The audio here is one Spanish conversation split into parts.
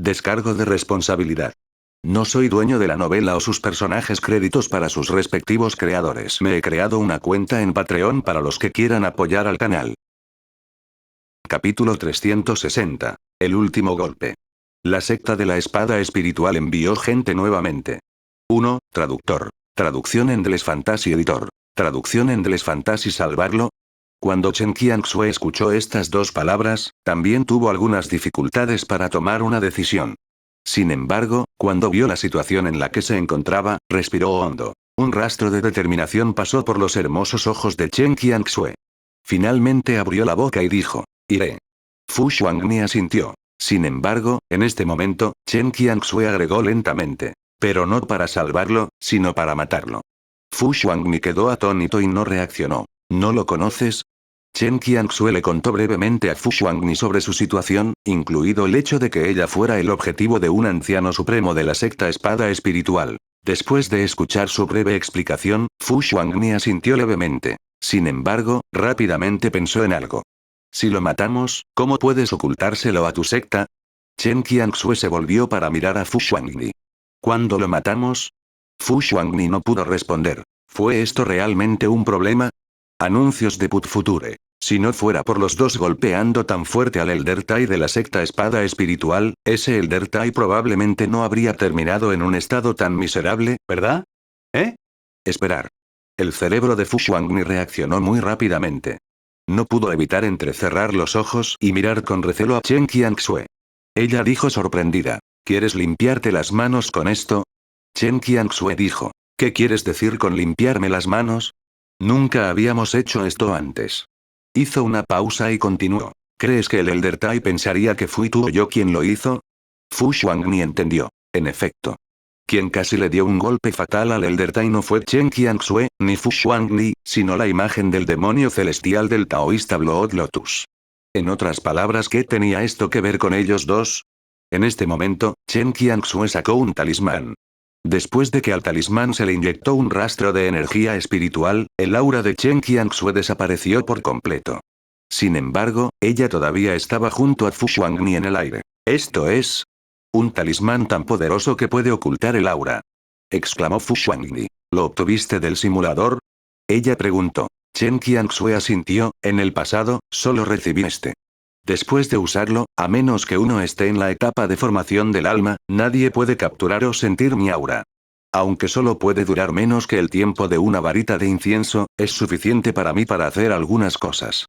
Descargo de responsabilidad. No soy dueño de la novela o sus personajes, créditos para sus respectivos creadores. Me he creado una cuenta en Patreon para los que quieran apoyar al canal. Capítulo 360. El último golpe. La secta de la espada espiritual envió gente nuevamente. 1. Traductor. Traducción Endless Fantasy Editor. Traducción Endless Fantasy Salvarlo. Cuando Chen Qianxue escuchó estas dos palabras, también tuvo algunas dificultades para tomar una decisión. Sin embargo, cuando vio la situación en la que se encontraba, respiró hondo. Un rastro de determinación pasó por los hermosos ojos de Chen Qianxue. Finalmente abrió la boca y dijo: iré. Fu Xuangni asintió. Sin embargo, en este momento, Chen Qianxue agregó lentamente: pero no para salvarlo, sino para matarlo. Fu Xuangni quedó atónito y no reaccionó. ¿No lo conoces? Chen Qianxue le contó brevemente a Fu Xuangni sobre su situación, incluido el hecho de que ella fuera el objetivo de un anciano supremo de la secta espada espiritual. Después de escuchar su breve explicación, Fu Xuangni asintió levemente. Sin embargo, rápidamente pensó en algo. Si lo matamos, ¿cómo puedes ocultárselo a tu secta? Chen Qianxue se volvió para mirar a Fu Xuangni. ¿Cuándo lo matamos? Fu Xuangni no pudo responder. ¿Fue esto realmente un problema? Anuncios de Put Future. Si no fuera por los dos golpeando tan fuerte al Elder Tai de la secta espada espiritual, ese Elder Tai probablemente no habría terminado en un estado tan miserable, ¿verdad? Esperar. El cerebro de Fu Xuangni reaccionó muy rápidamente. No pudo evitar entrecerrar los ojos y mirar con recelo a Chen Qianxue. Ella dijo sorprendida: ¿quieres limpiarte las manos con esto? Chen Qianxue dijo: ¿qué quieres decir con limpiarme las manos? Nunca habíamos hecho esto antes. Hizo una pausa y continuó: ¿crees que el Elder Tai pensaría que fui tú o yo quien lo hizo? Fu Xuangni entendió. En efecto. Quien casi le dio un golpe fatal al Elder Tai no fue Chen Qianxue, ni Fu Xuangni, sino la imagen del demonio celestial del taoísta Blood Lotus. En otras palabras, ¿qué tenía esto que ver con ellos dos? En este momento, Chen Qianxue sacó un talismán. Después de que al talismán se le inyectó un rastro de energía espiritual, el aura de Chen Qianxue desapareció por completo. Sin embargo, ella todavía estaba junto a Fu Xuangni en el aire. Esto es un talismán tan poderoso que puede ocultar el aura, exclamó Fu Xuangni. ¿Lo obtuviste del simulador? Ella preguntó. Chen Qianxue asintió: en el pasado, solo recibí este. Después de usarlo, a menos que uno esté en la etapa de formación del alma, nadie puede capturar o sentir mi aura. Aunque solo puede durar menos que el tiempo de una varita de incienso, es suficiente para mí para hacer algunas cosas.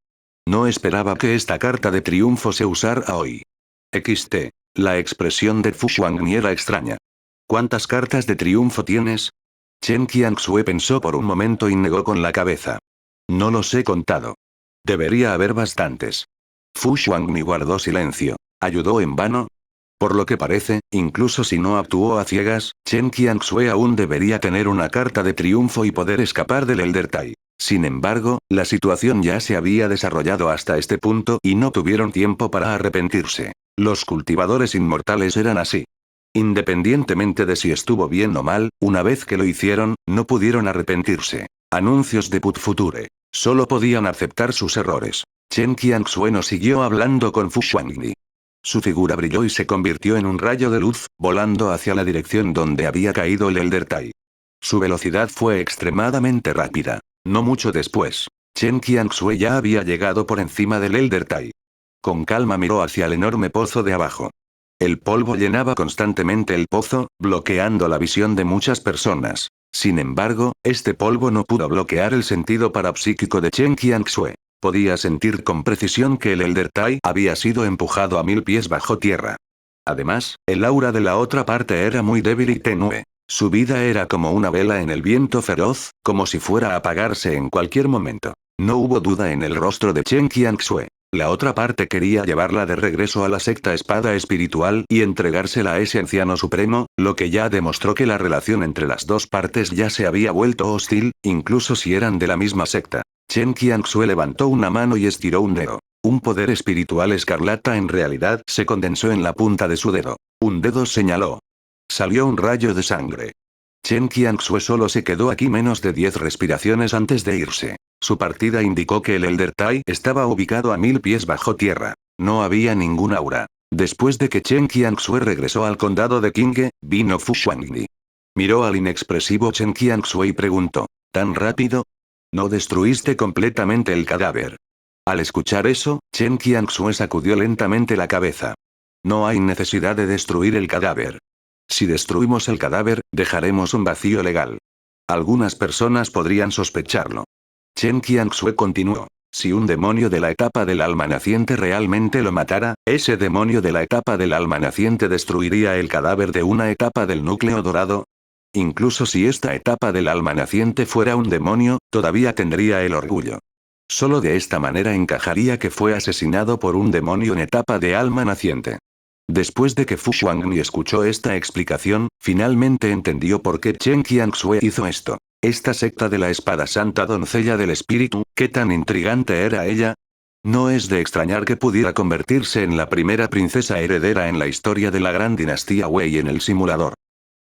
No esperaba que esta carta de triunfo se usara hoy. XT. La expresión de Fu Xuangni era extraña. ¿Cuántas cartas de triunfo tienes? Chen Qianxue pensó por un momento y negó con la cabeza. No los he contado. Debería haber bastantes. Fu Xuangni guardó silencio. ¿Ayudó en vano? Por lo que parece, incluso si no actuó a ciegas, Chen Qianxue aún debería tener una carta de triunfo y poder escapar del Elder Tai. Sin embargo, la situación ya se había desarrollado hasta este punto y no tuvieron tiempo para arrepentirse. Los cultivadores inmortales eran así. Independientemente de si estuvo bien o mal, una vez que lo hicieron, no pudieron arrepentirse. Anuncios de Put Future. Solo podían aceptar sus errores. Chen Qianxue no siguió hablando con Fu Xuangni. Su figura brilló y se convirtió en un rayo de luz, volando hacia la dirección donde había caído el Elder Tai. Su velocidad fue extremadamente rápida. No mucho después, Chen Qianxue ya había llegado por encima del Elder Tai. Con calma miró hacia el enorme pozo de abajo. El polvo llenaba constantemente el pozo, bloqueando la visión de muchas personas. Sin embargo, este polvo no pudo bloquear el sentido parapsíquico de Chen Qianxue. Podía sentir con precisión que el Elder Tai había sido empujado a 1000 pies bajo tierra. Además, el aura de la otra parte era muy débil y tenue. Su vida era como una vela en el viento feroz, como si fuera a apagarse en cualquier momento. No hubo duda en el rostro de Chen Qianxue. La otra parte quería llevarla de regreso a la secta espada espiritual y entregársela a ese anciano supremo, lo que ya demostró que la relación entre las dos partes ya se había vuelto hostil, incluso si eran de la misma secta. Chen Qianxue levantó una mano y estiró un dedo. Un poder espiritual escarlata en realidad se condensó en la punta de su dedo. Un dedo señaló. Salió un rayo de sangre. Chen Qianxue solo se quedó aquí menos de 10 respiraciones antes de irse. Su partida indicó que el Elder Tai estaba ubicado a 1000 pies bajo tierra. No había ningún aura. Después de que Chen Qianxue regresó al condado de Qinghe, vino Fu Xuangni. Miró al inexpresivo Chen Qianxue y preguntó, ¿tan rápido? ¿No destruiste completamente el cadáver? Al escuchar eso, Chen Qianxue sacudió lentamente la cabeza. No hay necesidad de destruir el cadáver. Si destruimos el cadáver, dejaremos un vacío legal. Algunas personas podrían sospecharlo. Chen Qianxue continuó. Si un demonio de la etapa del alma naciente realmente lo matara, ese demonio de la etapa del alma naciente destruiría el cadáver de una etapa del núcleo dorado. Incluso si esta etapa del alma naciente fuera un demonio, todavía tendría el orgullo. Solo de esta manera encajaría que fue asesinado por un demonio en etapa de alma naciente. Después de que Fu Xuangni escuchó esta explicación, finalmente entendió por qué Chen Qianxue hizo esto. Esta secta de la espada santa doncella del espíritu, ¿qué tan intrigante era ella? No es de extrañar que pudiera convertirse en la primera princesa heredera en la historia de la gran dinastía Wei en el simulador.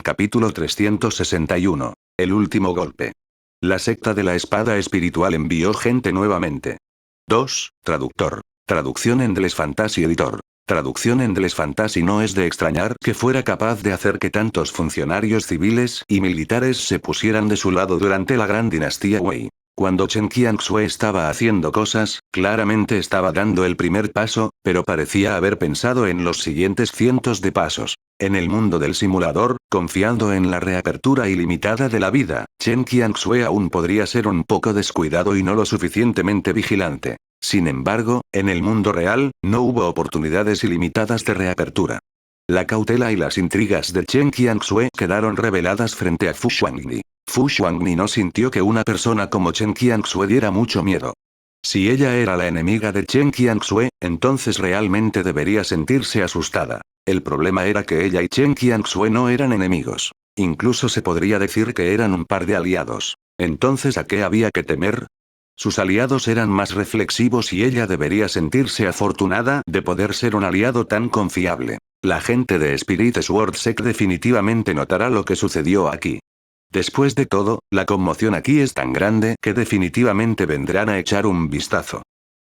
Capítulo 361. El último golpe. La secta de la espada espiritual envió gente nuevamente. 2. Traductor. Traducción en Deles Fantasy Editor. Traducción en Deles Fantasy. No es de extrañar que fuera capaz de hacer que tantos funcionarios civiles y militares se pusieran de su lado durante la gran dinastía Wei. Cuando Chen Qianxue estaba haciendo cosas, claramente estaba dando el primer paso, pero parecía haber pensado en los siguientes cientos de pasos. En el mundo del simulador, confiando en la reapertura ilimitada de la vida, Chen Qianxue aún podría ser un poco descuidado y no lo suficientemente vigilante. Sin embargo, en el mundo real, no hubo oportunidades ilimitadas de reapertura. La cautela y las intrigas de Chen Qianxue quedaron reveladas frente a Fu Xuangni. Fu Xuangni no sintió que una persona como Chen Qianxue diera mucho miedo. Si ella era la enemiga de Chen Qianxue, entonces realmente debería sentirse asustada. El problema era que ella y Chen Qianxue no eran enemigos. Incluso se podría decir que eran un par de aliados. Entonces, ¿a qué había que temer? Sus aliados eran más reflexivos y ella debería sentirse afortunada de poder ser un aliado tan confiable. La gente de Spirit Sword Sect definitivamente notará lo que sucedió aquí. Después de todo, la conmoción aquí es tan grande que definitivamente vendrán a echar un vistazo.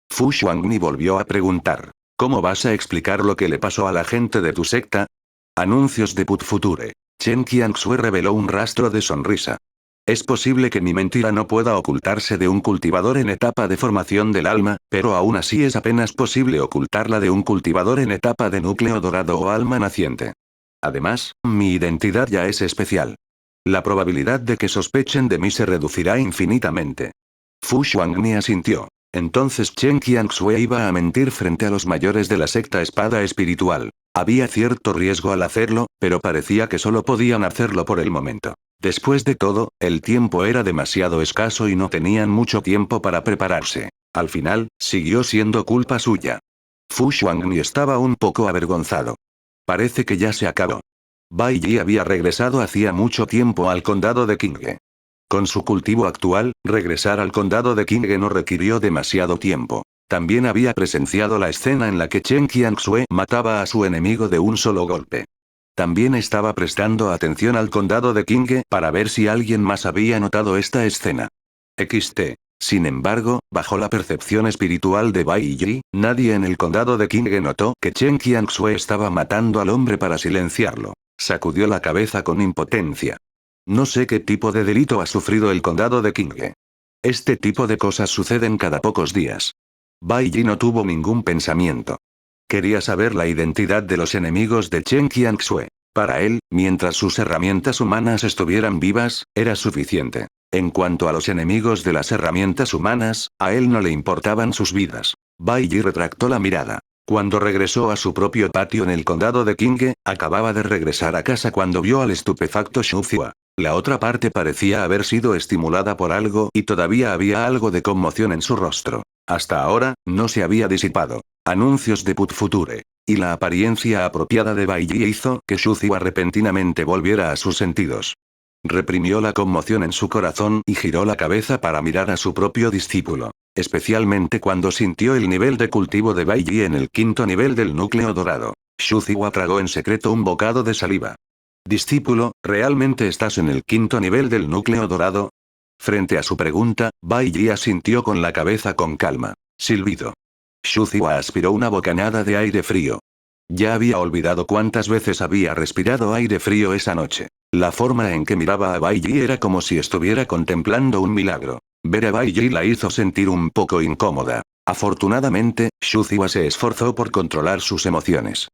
Fu Xuangni volvió a preguntar. ¿Cómo vas a explicar lo que le pasó a la gente de tu secta? Anuncios de Put Future. Chen Qianxue reveló un rastro de sonrisa. Es posible que mi mentira no pueda ocultarse de un cultivador en etapa de formación del alma, pero aún así es apenas posible ocultarla de un cultivador en etapa de núcleo dorado o alma naciente. Además, mi identidad ya es especial. La probabilidad de que sospechen de mí se reducirá infinitamente. Fu Xuangni asintió. Entonces Chen Qianxue iba a mentir frente a los mayores de la secta espada espiritual. Había cierto riesgo al hacerlo, pero parecía que solo podían hacerlo por el momento. Después de todo, el tiempo era demasiado escaso y no tenían mucho tiempo para prepararse. Al final, siguió siendo culpa suya. Fu Xuangni estaba un poco avergonzado. Parece que ya se acabó. Bai Yi había regresado hacía mucho tiempo al condado de Qinghe. Con su cultivo actual, regresar al condado de Qinghe no requirió demasiado tiempo. También había presenciado la escena en la que Chen Qianxue mataba a su enemigo de un solo golpe. También estaba prestando atención al condado de Qinghe para ver si alguien más había notado esta escena. XT. Sin embargo, bajo la percepción espiritual de Bai Yi, nadie en el condado de Qinghe notó que Chen Qianxue estaba matando al hombre para silenciarlo. Sacudió la cabeza con impotencia. No sé qué tipo de delito ha sufrido el condado de Qinghe. Este tipo de cosas suceden cada pocos días. Bai Yi no tuvo ningún pensamiento. Quería saber la identidad de los enemigos de Chen Qianxue. Para él, mientras sus herramientas humanas estuvieran vivas, era suficiente. En cuanto a los enemigos de las herramientas humanas, a él no le importaban sus vidas. Bai Yi retractó la mirada. Cuando regresó a su propio patio en el condado de Qinghe, acababa de regresar a casa cuando vio al estupefacto Xu Zhua. La otra parte parecía haber sido estimulada por algo y todavía había algo de conmoción en su rostro. Hasta ahora, no se había disipado. Anuncios de Put Future. Y la apariencia apropiada de Bai Yi hizo que Xu Zhua repentinamente volviera a sus sentidos. Reprimió la conmoción en su corazón y giró la cabeza para mirar a su propio discípulo. Especialmente cuando sintió el nivel de cultivo de Bai Yi en el quinto nivel del núcleo dorado. Xu Zhua tragó en secreto un bocado de saliva. Discípulo, ¿realmente estás en el quinto nivel del núcleo dorado? Frente a su pregunta, Bai Yi asintió con la cabeza con calma. Silbido. Xu Zhua aspiró una bocanada de aire frío. Ya había olvidado cuántas veces había respirado aire frío esa noche. La forma en que miraba a Bai Yi era como si estuviera contemplando un milagro. Ver a Bai Yi la hizo sentir un poco incómoda. Afortunadamente, Xu Ziwa se esforzó por controlar sus emociones.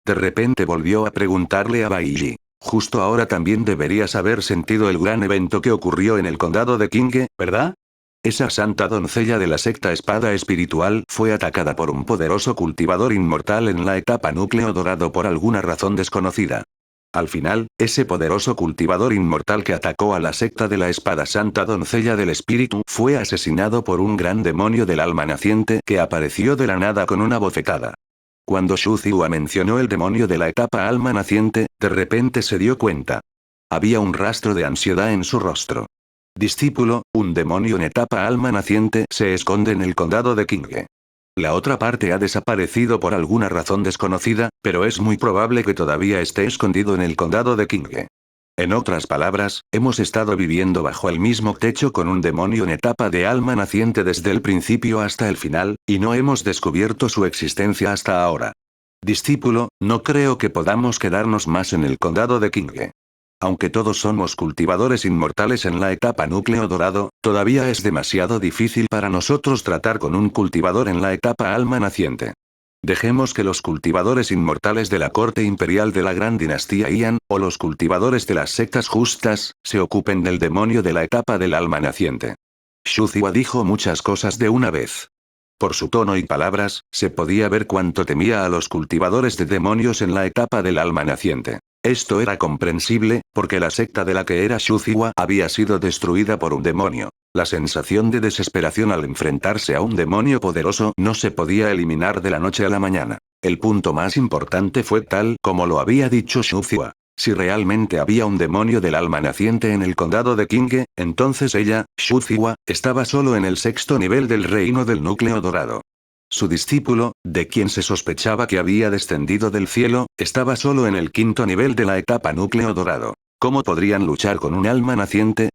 De repente volvió a preguntarle a Bai Yi. Justo ahora también deberías haber sentido el gran evento que ocurrió en el condado de Qinghe, ¿verdad? Esa santa doncella de la secta espada espiritual fue atacada por un poderoso cultivador inmortal en la etapa núcleo dorado por alguna razón desconocida. Al final, ese poderoso cultivador inmortal que atacó a la secta de la espada santa doncella del espíritu fue asesinado por un gran demonio del alma naciente que apareció de la nada con una bofetada. Cuando Xu Ziwa mencionó el demonio de la etapa alma naciente, de repente se dio cuenta. Había un rastro de ansiedad en su rostro. Discípulo, un demonio en etapa alma naciente se esconde en el condado de Qinghe. La otra parte ha desaparecido por alguna razón desconocida, pero es muy probable que todavía esté escondido en el condado de Qinghe. En otras palabras, hemos estado viviendo bajo el mismo techo con un demonio en etapa de alma naciente desde el principio hasta el final, y no hemos descubierto su existencia hasta ahora. Discípulo, no creo que podamos quedarnos más en el condado de Qinghe. Aunque todos somos cultivadores inmortales en la etapa núcleo dorado, todavía es demasiado difícil para nosotros tratar con un cultivador en la etapa alma naciente. Dejemos que los cultivadores inmortales de la corte imperial de la gran dinastía Ian, o los cultivadores de las sectas justas, se ocupen del demonio de la etapa del alma naciente. Xu Ziwa dijo muchas cosas de una vez. Por su tono y palabras, se podía ver cuánto temía a los cultivadores de demonios en la etapa del alma naciente. Esto era comprensible, porque la secta de la que era Xu Ziwa había sido destruida por un demonio. La sensación de desesperación al enfrentarse a un demonio poderoso no se podía eliminar de la noche a la mañana. El punto más importante fue tal como lo había dicho Xu Ziwa. Si realmente había un demonio del alma naciente en el condado de Qinghe, entonces ella, Xu Ziwa, estaba solo en el sexto nivel del reino del núcleo dorado. Su discípulo, de quien se sospechaba que había descendido del cielo, estaba solo en el quinto nivel de la etapa núcleo dorado. ¿Cómo podrían luchar con un alma naciente?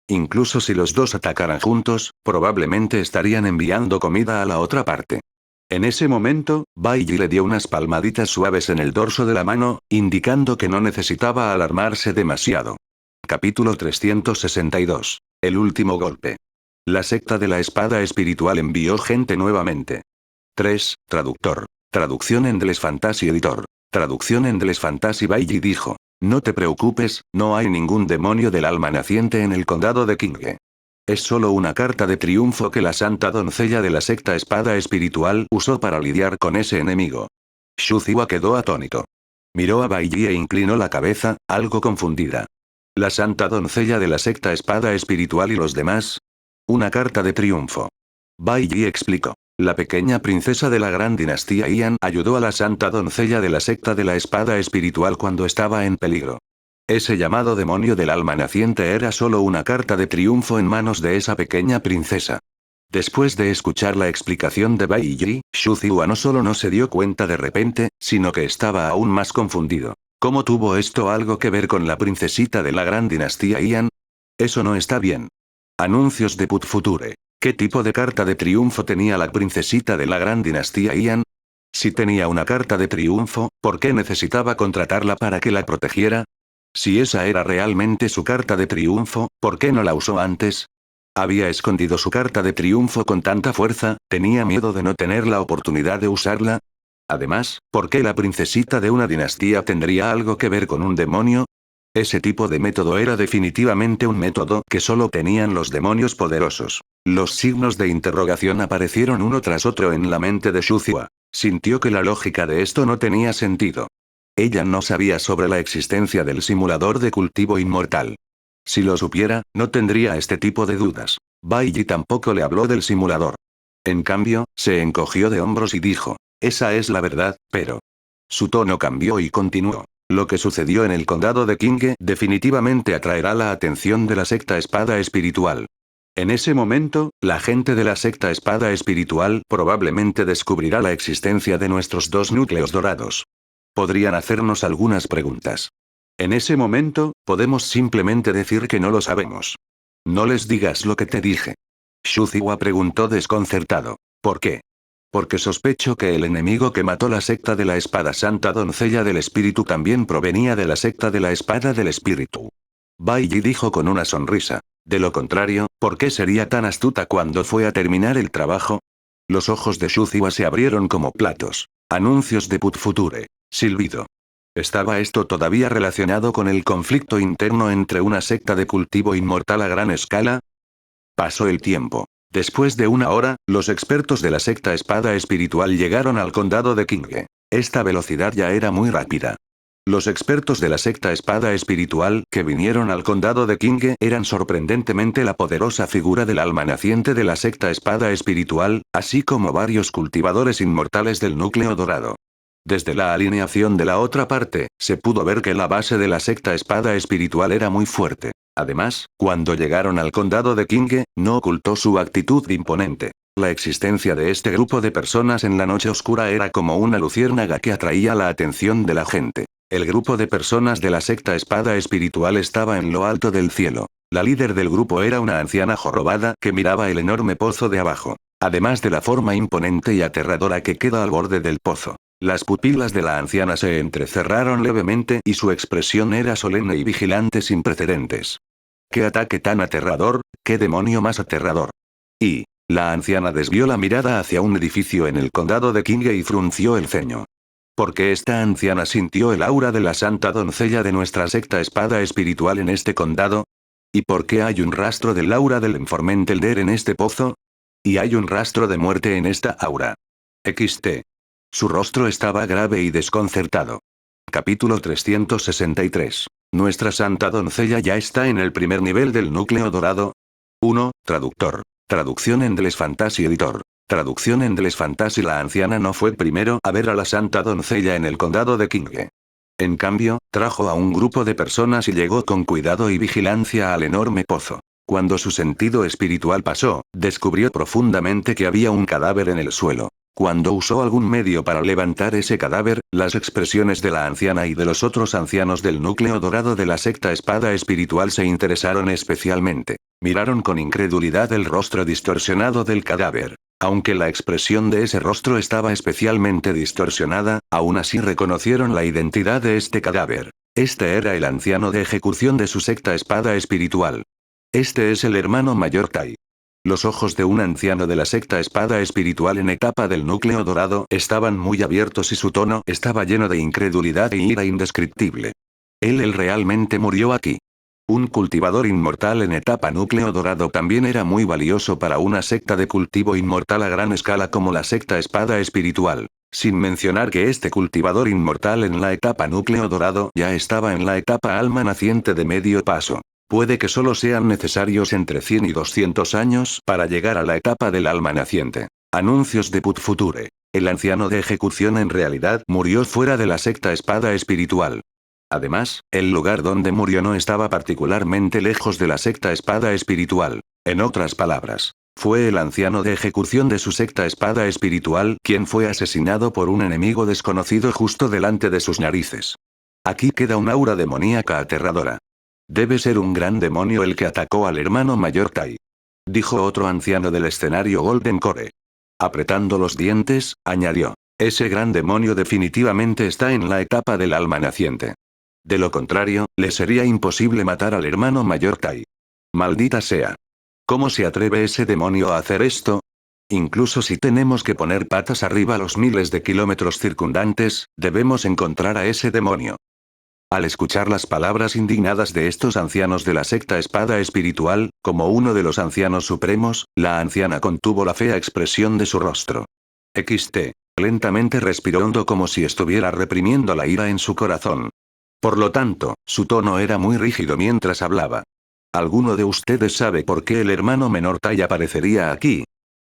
Incluso si los dos atacaran juntos, probablemente estarían enviando comida a la otra parte. En ese momento, Bai Yi le dio unas palmaditas suaves en el dorso de la mano, indicando que no necesitaba alarmarse demasiado. Capítulo 362. El último golpe. La secta de la espada espiritual envió gente nuevamente. 3. Traductor. Traducción Endless Fantasy Editor. Traducción Endless Fantasy. Bai Yi dijo. No te preocupes, no hay ningún demonio del alma naciente en el condado de Qinghe. Es solo una carta de triunfo que la santa doncella de la secta espada espiritual usó para lidiar con ese enemigo. Xu Ziwa quedó atónito. Miró a Bai Yi e inclinó la cabeza, algo confundida. ¿La santa doncella de la secta espada espiritual y los demás? Una carta de triunfo. Bai Yi explicó. La pequeña princesa de la gran dinastía Ian ayudó a la santa doncella de la secta de la espada espiritual cuando estaba en peligro. Ese llamado demonio del alma naciente era solo una carta de triunfo en manos de esa pequeña princesa. Después de escuchar la explicación de Bai Yi, Xu Ziwa no solo no se dio cuenta de repente, sino que estaba aún más confundido. ¿Cómo tuvo esto algo que ver con la princesita de la gran dinastía Ian? Eso no está bien. Anuncios de Put Future. ¿Qué tipo de carta de triunfo tenía la princesita de la gran dinastía Ian? Si tenía una carta de triunfo, ¿por qué necesitaba contratarla para que la protegiera? Si esa era realmente su carta de triunfo, ¿por qué no la usó antes? Había escondido su carta de triunfo con tanta fuerza, tenía miedo de no tener la oportunidad de usarla. Además, ¿por qué la princesita de una dinastía tendría algo que ver con un demonio? Ese tipo de método era definitivamente un método que solo tenían los demonios poderosos. Los signos de interrogación aparecieron uno tras otro en la mente de Xu Ziwa. Sintió que la lógica de esto no tenía sentido. Ella no sabía sobre la existencia del simulador de cultivo inmortal. Si lo supiera, no tendría este tipo de dudas. Bai Yi tampoco le habló del simulador. En cambio, se encogió de hombros y dijo, esa es la verdad, pero... Su tono cambió y continuó. Lo que sucedió en el condado de Qinghe definitivamente atraerá la atención de la secta espada espiritual. En ese momento, la gente de la secta espada espiritual probablemente descubrirá la existencia de nuestros dos núcleos dorados. Podrían hacernos algunas preguntas. En ese momento, podemos simplemente decir que no lo sabemos. No les digas lo que te dije. Xu Ziwa preguntó desconcertado. ¿Por qué? Porque sospecho que el enemigo que mató la secta de la espada santa doncella del espíritu también provenía de la secta de la espada del espíritu. Bai Yi dijo con una sonrisa. De lo contrario, ¿por qué sería tan astuta cuando fue a terminar el trabajo? Los ojos de Shu Ziwa se abrieron como platos. Anuncios de Put Future. Silbido. ¿Estaba esto todavía relacionado con el conflicto interno entre una secta de cultivo inmortal a gran escala? Pasó el tiempo. Después de una hora, los expertos de la secta espada espiritual llegaron al condado de Qinghe. Esta velocidad ya era muy rápida. Los expertos de la secta espada espiritual que vinieron al condado de Qinghe eran sorprendentemente la poderosa figura del alma naciente de la secta espada espiritual, así como varios cultivadores inmortales del núcleo dorado. Desde la alineación de la otra parte, se pudo ver que la base de la secta espada espiritual era muy fuerte. Además, cuando llegaron al condado de Qinghe, no ocultó su actitud imponente. La existencia de este grupo de personas en la noche oscura era como una luciérnaga que atraía la atención de la gente. El grupo de personas de la secta espada espiritual estaba en lo alto del cielo. La líder del grupo era una anciana jorobada que miraba el enorme pozo de abajo. Además de la forma imponente y aterradora que queda al borde del pozo. Las pupilas de la anciana se entrecerraron levemente y su expresión era solemne y vigilante sin precedentes. ¡Qué ataque tan aterrador! ¡Qué demonio más aterrador! Y, la anciana desvió la mirada hacia un edificio en el condado de Qinghe y frunció el ceño. Porque esta anciana sintió el aura de la santa doncella de nuestra secta espada espiritual en este condado. ¿Y por qué hay un rastro del aura del Enformentelder en este pozo? Y hay un rastro de muerte en esta aura. XT. Su rostro estaba grave y desconcertado. Capítulo 363. Nuestra santa doncella ya está en el primer nivel del núcleo dorado. 1. Traductor. Traducción en Deles Fantasy Editor. Traducción en Deles Fantasy. La anciana no fue primero a ver a la santa doncella en el condado de Qinghe. En cambio, trajo a un grupo de personas y llegó con cuidado y vigilancia al enorme pozo. Cuando su sentido espiritual pasó, descubrió profundamente que había un cadáver en el suelo. Cuando usó algún medio para levantar ese cadáver, las expresiones de la anciana y de los otros ancianos del núcleo dorado de la secta espada espiritual se interesaron especialmente. Miraron con incredulidad el rostro distorsionado del cadáver. Aunque la expresión de ese rostro estaba especialmente distorsionada, aún así reconocieron la identidad de este cadáver. Este era el anciano de ejecución de su secta espada espiritual. Este es el hermano mayor Tai. Los ojos de un anciano de la secta espada espiritual en etapa del núcleo dorado estaban muy abiertos y su tono estaba lleno de incredulidad e ira indescriptible. Él realmente murió aquí. Un cultivador inmortal en etapa núcleo dorado también era muy valioso para una secta de cultivo inmortal a gran escala como la secta espada espiritual. Sin mencionar que este cultivador inmortal en la etapa núcleo dorado ya estaba en la etapa alma naciente de medio paso. Puede que solo sean necesarios entre 100 y 200 años para llegar a la etapa del alma naciente. Anuncios de Put Future. El anciano de ejecución en realidad murió fuera de la secta espada espiritual. Además, el lugar donde murió no estaba particularmente lejos de la secta espada espiritual. En otras palabras, fue el anciano de ejecución de su secta espada espiritual quien fue asesinado por un enemigo desconocido justo delante de sus narices. Aquí queda un aura demoníaca aterradora. Debe ser un gran demonio el que atacó al hermano mayor Tai. Dijo otro anciano del escenario Golden Core. Apretando los dientes, añadió. Ese gran demonio definitivamente está en la etapa del alma naciente. De lo contrario, le sería imposible matar al hermano mayor Tai. Maldita sea. ¿Cómo se atreve ese demonio a hacer esto? Incluso si tenemos que poner patas arriba los miles de kilómetros circundantes, debemos encontrar a ese demonio. Al escuchar las palabras indignadas de estos ancianos de la secta espada espiritual, como uno de los ancianos supremos, la anciana contuvo la fea expresión de su rostro. XT. Lentamente respiró hondo como si estuviera reprimiendo la ira en su corazón. Por lo tanto, su tono era muy rígido mientras hablaba. ¿Alguno de ustedes sabe por qué el hermano menor Tai aparecería aquí?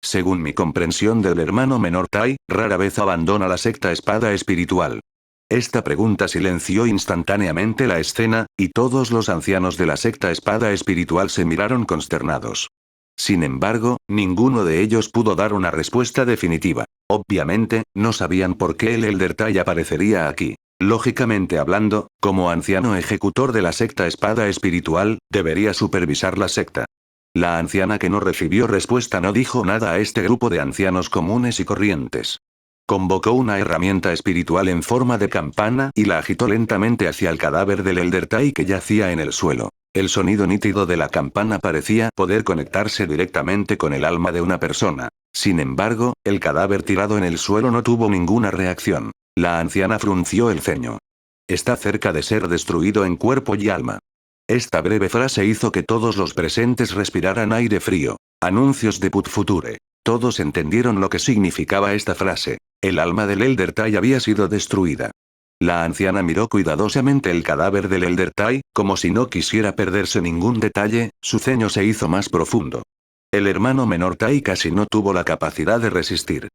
Según mi comprensión del hermano menor Tai, rara vez abandona la secta espada espiritual. Esta pregunta silenció instantáneamente la escena, y todos los ancianos de la secta espada espiritual se miraron consternados. Sin embargo, ninguno de ellos pudo dar una respuesta definitiva. Obviamente, no sabían por qué el Elder Tai aparecería aquí. Lógicamente hablando, como anciano ejecutor de la secta espada espiritual, debería supervisar la secta. La anciana, que no recibió respuesta, no dijo nada a este grupo de ancianos comunes y corrientes. Convocó una herramienta espiritual en forma de campana y la agitó lentamente hacia el cadáver del Elder Tai que yacía en el suelo. El sonido nítido de la campana parecía poder conectarse directamente con el alma de una persona. Sin embargo, el cadáver tirado en el suelo no tuvo ninguna reacción. La anciana frunció el ceño. Está cerca de ser destruido en cuerpo y alma. Esta breve frase hizo que todos los presentes respiraran aire frío. Anuncios de Put Future. Todos entendieron lo que significaba esta frase. El alma del Elder Tai había sido destruida. La anciana miró cuidadosamente el cadáver del Elder Tai, como si no quisiera perderse ningún detalle, su ceño se hizo más profundo. El hermano menor Tai casi no tuvo la capacidad de resistir.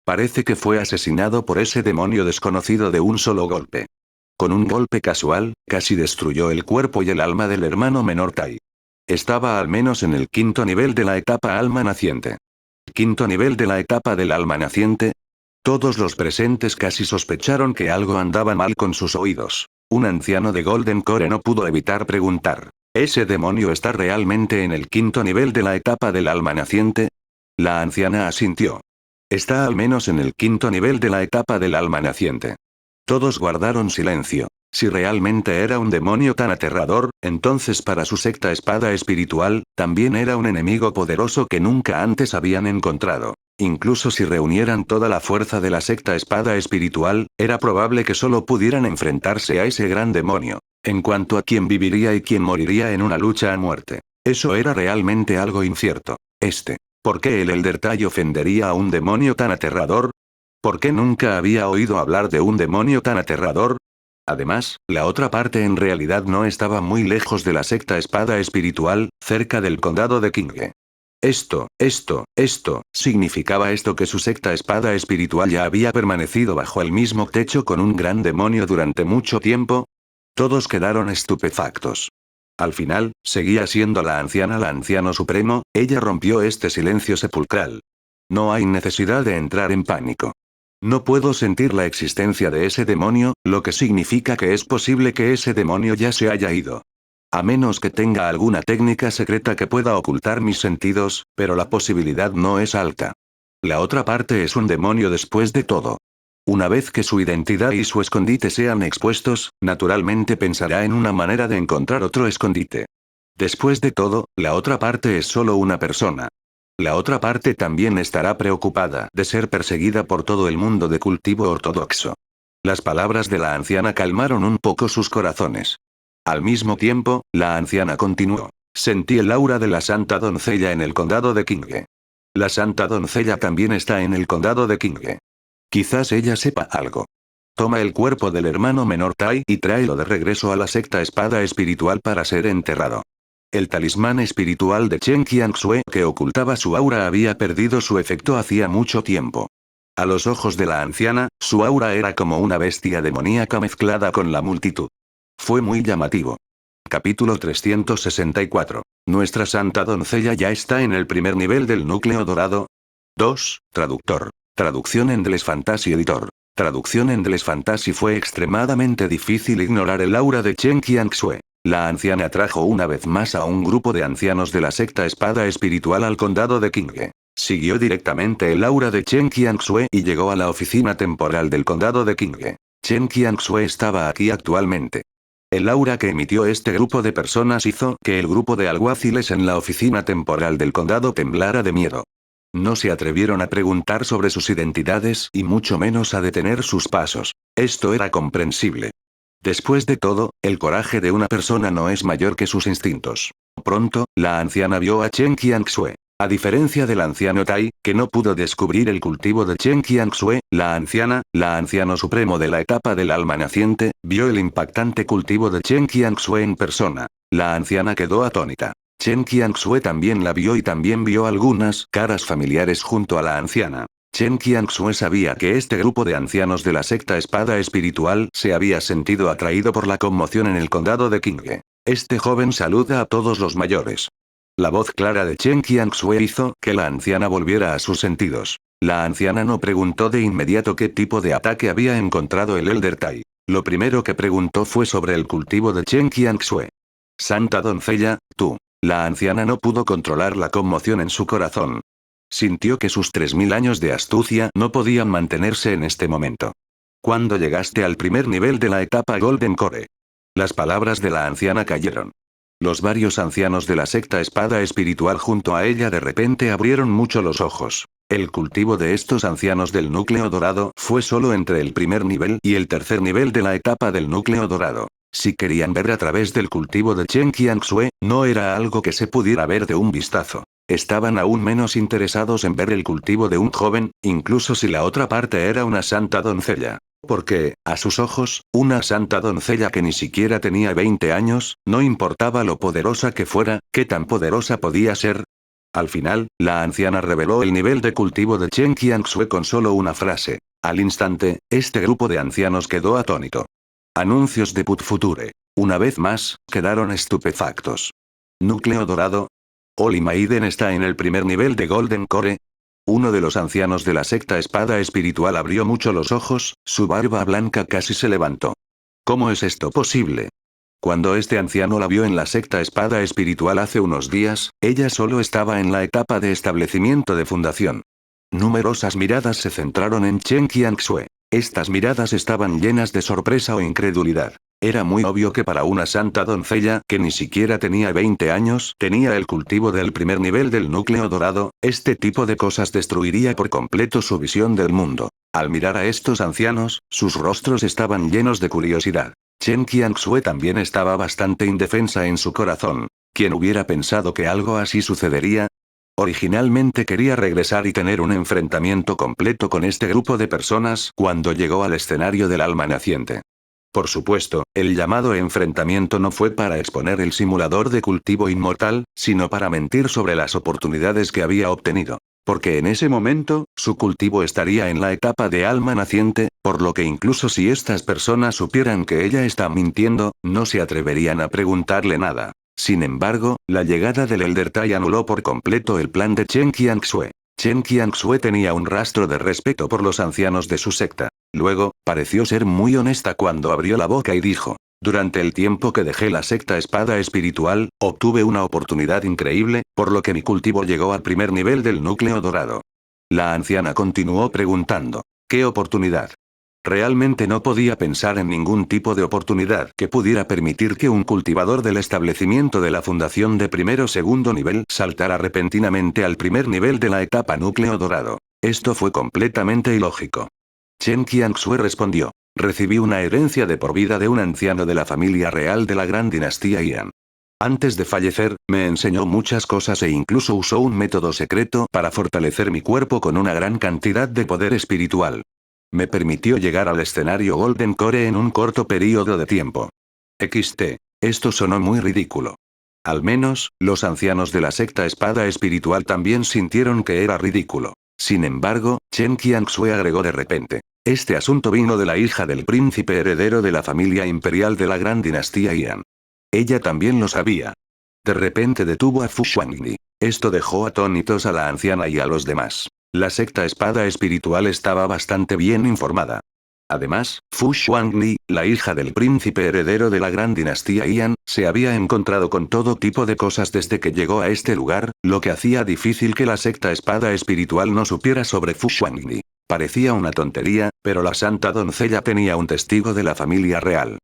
Parece que fue asesinado por ese demonio desconocido de un solo golpe. Con un golpe casual, casi destruyó el cuerpo y el alma del hermano menor Tai. Estaba al menos en el quinto nivel de la etapa alma naciente. ¿Quinto nivel de la etapa del alma naciente? Todos los presentes casi sospecharon que algo andaba mal con sus oídos. Un anciano de Golden Core no pudo evitar preguntar: ¿ese demonio está realmente en el quinto nivel de la etapa del alma naciente? La anciana asintió. Está al menos en el quinto nivel de la etapa del alma naciente. Todos guardaron silencio. Si realmente era un demonio tan aterrador, entonces para su secta espada espiritual, también era un enemigo poderoso que nunca antes habían encontrado. Incluso si reunieran toda la fuerza de la secta espada espiritual, era probable que solo pudieran enfrentarse a ese gran demonio. En cuanto a quién viviría y quién moriría en una lucha a muerte, eso era realmente algo incierto. ¿Por qué el Elder Tai ofendería a un demonio tan aterrador? ¿Por qué nunca había oído hablar de un demonio tan aterrador? Además, la otra parte en realidad no estaba muy lejos de la secta espada espiritual, cerca del condado de Kinge. ¿Significaba esto que su secta espada espiritual ya había permanecido bajo el mismo techo con un gran demonio durante mucho tiempo? Todos quedaron estupefactos. Al final, seguía siendo la anciana el anciano supremo, ella rompió este silencio sepulcral. No hay necesidad de entrar en pánico. No puedo sentir la existencia de ese demonio, lo que significa que es posible que ese demonio ya se haya ido. A menos que tenga alguna técnica secreta que pueda ocultar mis sentidos, pero la posibilidad no es alta. La otra parte es un demonio después de todo. Una vez que su identidad y su escondite sean expuestos, naturalmente pensará en una manera de encontrar otro escondite. Después de todo, la otra parte es solo una persona. La otra parte también estará preocupada de ser perseguida por todo el mundo de cultivo ortodoxo. Las palabras de la anciana calmaron un poco sus corazones. Al mismo tiempo, la anciana continuó. Sentí el aura de la Santa Doncella en el condado de Kinge. La Santa Doncella también está en el condado de Kinge. Quizás ella sepa algo. Toma el cuerpo del hermano menor Tai y tráelo de regreso a la secta espada espiritual para ser enterrado. El talismán espiritual de Chen Qianxue que ocultaba su aura había perdido su efecto hacía mucho tiempo. A los ojos de la anciana, su aura era como una bestia demoníaca mezclada con la multitud. Fue muy llamativo. Capítulo 364. Nuestra Santa Doncella ya está en el primer nivel del núcleo dorado. 2. Traductor. Traducción Endless Fantasy Editor. Traducción Endless Fantasy. Fue extremadamente difícil ignorar el aura de Chen Qianxue. La anciana trajo una vez más a un grupo de ancianos de la secta espada espiritual al condado de Kinge. Siguió directamente el aura de Chen Qianxue y llegó a la oficina temporal del condado de Kinge. Chen Qianxue estaba aquí actualmente. El aura que emitió este grupo de personas hizo que el grupo de alguaciles en la oficina temporal del condado temblara de miedo. No se atrevieron a preguntar sobre sus identidades y mucho menos a detener sus pasos. Esto era comprensible. Después de todo, el coraje de una persona no es mayor que sus instintos. Pronto, la anciana vio a Chen Qianxue. A diferencia del anciano Tai, que no pudo descubrir el cultivo de Chen Qianxue, la anciano supremo de la etapa del alma naciente, vio el impactante cultivo de Chen Qianxue en persona. La anciana quedó atónita. Chen Qianxue también la vio y también vio algunas caras familiares junto a la anciana. Chen Qianxue sabía que este grupo de ancianos de la secta espada espiritual se había sentido atraído por la conmoción en el condado de Kinge. Este joven saluda a todos los mayores. La voz clara de Chen Qianxue hizo que la anciana volviera a sus sentidos. La anciana no preguntó de inmediato qué tipo de ataque había encontrado el Elder Tai. Lo primero que preguntó fue sobre el cultivo de Chen Qianxue. Santa Doncella, tú. La anciana no pudo controlar la conmoción en su corazón. Sintió que sus 3000 años de astucia no podían mantenerse en este momento. ¿Cuándo llegaste al primer nivel de la etapa Golden Core? Las palabras de la anciana cayeron. Los varios ancianos de la secta espada espiritual junto a ella de repente abrieron mucho los ojos. El cultivo de estos ancianos del núcleo dorado fue solo entre el primer nivel y el tercer nivel de la etapa del núcleo dorado. Si querían ver a través del cultivo de Chen Qianxue, no era algo que se pudiera ver de un vistazo. Estaban aún menos interesados en ver el cultivo de un joven, incluso si la otra parte era una santa doncella. Porque, a sus ojos, una santa doncella que ni siquiera tenía 20 años, no importaba lo poderosa que fuera, ¿qué tan poderosa podía ser? Al final, la anciana reveló el nivel de cultivo de Chen Qianxue con solo una frase. Al instante, este grupo de ancianos quedó atónito. Anuncios de Put Future. Una vez más, quedaron estupefactos. Núcleo dorado. Oli Maiden está en el primer nivel de Golden Core. Uno de los ancianos de la secta espada espiritual abrió mucho los ojos, su barba blanca casi se levantó. ¿Cómo es esto posible? Cuando este anciano la vio en la secta espada espiritual hace unos días, ella solo estaba en la etapa de establecimiento de fundación. Numerosas miradas se centraron en Chen Qianxue. Estas miradas estaban llenas de sorpresa o incredulidad. Era muy obvio que para una santa doncella que ni siquiera tenía 20 años, tenía el cultivo del primer nivel del núcleo dorado, este tipo de cosas destruiría por completo su visión del mundo. Al mirar a estos ancianos, sus rostros estaban llenos de curiosidad. Chen Qianxue también estaba bastante indefensa en su corazón. ¿Quién hubiera pensado que algo así sucedería? Originalmente quería regresar y tener un enfrentamiento completo con este grupo de personas cuando llegó al escenario del alma naciente. Por supuesto, el llamado enfrentamiento no fue para exponer el simulador de cultivo inmortal, sino para mentir sobre las oportunidades que había obtenido. Porque en ese momento, su cultivo estaría en la etapa de alma naciente, por lo que incluso si estas personas supieran que ella está mintiendo, no se atreverían a preguntarle nada. Sin embargo, la llegada del Elder Tai anuló por completo el plan de Chen Qianxue. Chen Qianxue tenía un rastro de respeto por los ancianos de su secta. Luego, pareció ser muy honesta cuando abrió la boca y dijo: durante el tiempo que dejé la secta espada espiritual, obtuve una oportunidad increíble, por lo que mi cultivo llegó al primer nivel del núcleo dorado. La anciana continuó preguntando: ¿qué oportunidad? Realmente no podía pensar en ningún tipo de oportunidad que pudiera permitir que un cultivador del establecimiento de la fundación de primero o segundo nivel saltara repentinamente al primer nivel de la etapa núcleo dorado. Esto fue completamente ilógico. Chen Qianxue respondió: recibí una herencia de por vida de un anciano de la familia real de la gran dinastía Yan. Antes de fallecer, me enseñó muchas cosas e incluso usó un método secreto para fortalecer mi cuerpo con una gran cantidad de poder espiritual. Me permitió llegar al escenario Golden Core en un corto periodo de tiempo. XT. Esto sonó muy ridículo. Al menos, los ancianos de la secta espada espiritual también sintieron que era ridículo. Sin embargo, Chen Qianxue agregó de repente: este asunto vino de la hija del príncipe heredero de la familia imperial de la gran dinastía Yan. Ella también lo sabía. De repente detuvo a Fu Xuanli. Esto dejó atónitos a la anciana y a los demás. La secta espada espiritual estaba bastante bien informada. Además, Fu Xuanli, la hija del príncipe heredero de la gran dinastía Yan, se había encontrado con todo tipo de cosas desde que llegó a este lugar, lo que hacía difícil que la secta espada espiritual no supiera sobre Fu Xuanli. Parecía una tontería, pero la santa doncella tenía un testigo de la familia real.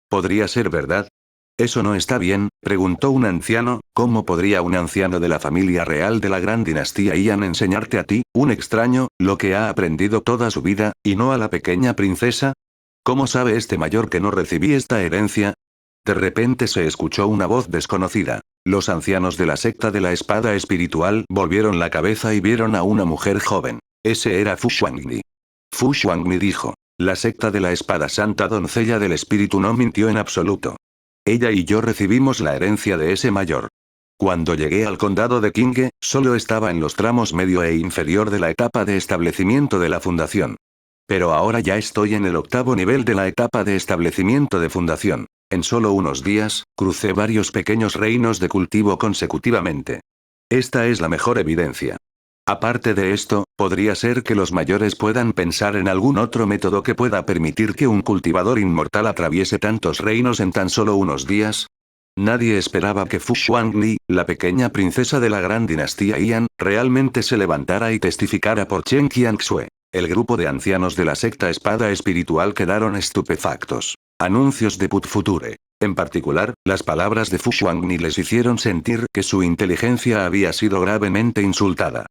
¿Podría ser verdad? «¿Eso no está bien?», preguntó un anciano. «¿Cómo podría un anciano de la familia real de la gran dinastía Yan enseñarte a ti, un extraño, lo que ha aprendido toda su vida, y no a la pequeña princesa? ¿Cómo sabe este mayor que no recibí esta herencia?». De repente se escuchó una voz desconocida. Los ancianos de la secta de la espada espiritual volvieron la cabeza y vieron a una mujer joven. Ese era Fu Xuanli. Fu Xuanli dijo: «La secta de la espada santa doncella del espíritu no mintió en absoluto. Ella y yo recibimos la herencia de ese mayor. Cuando llegué al condado de Qinghe, solo estaba en los tramos medio e inferior de la etapa de establecimiento de la fundación. Pero ahora ya estoy en el octavo nivel de la etapa de establecimiento de fundación. En solo unos días, crucé varios pequeños reinos de cultivo consecutivamente. Esta es la mejor evidencia. Aparte de esto, podría ser que los mayores puedan pensar en algún otro método que pueda permitir que un cultivador inmortal atraviese tantos reinos en tan solo unos días». Nadie esperaba que Fu Xuanli, la pequeña princesa de la gran dinastía Yan, realmente se levantara y testificara por Chen Qianxue. El grupo de ancianos de la secta Espada Espiritual quedaron estupefactos. Anuncios de Put Future. En particular, las palabras de Fu Xuanli les hicieron sentir que su inteligencia había sido gravemente insultada.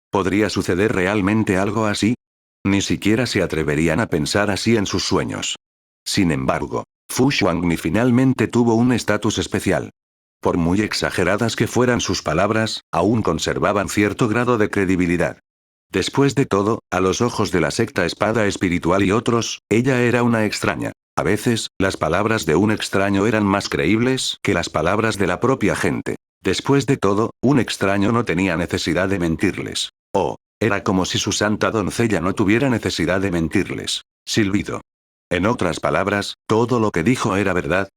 ¿Podría suceder realmente algo así? Ni siquiera se atreverían a pensar así en sus sueños. Sin embargo, Fu Xuanli finalmente tuvo un estatus especial. Por muy exageradas que fueran sus palabras, aún conservaban cierto grado de credibilidad. Después de todo, a los ojos de la secta Espada Espiritual y otros, ella era una extraña. A veces, las palabras de un extraño eran más creíbles que las palabras de la propia gente. Después de todo, un extraño no tenía necesidad de mentirles. Oh, era como si su santa doncella no tuviera necesidad de mentirles. Silbido. En otras palabras, todo lo que dijo era verdad.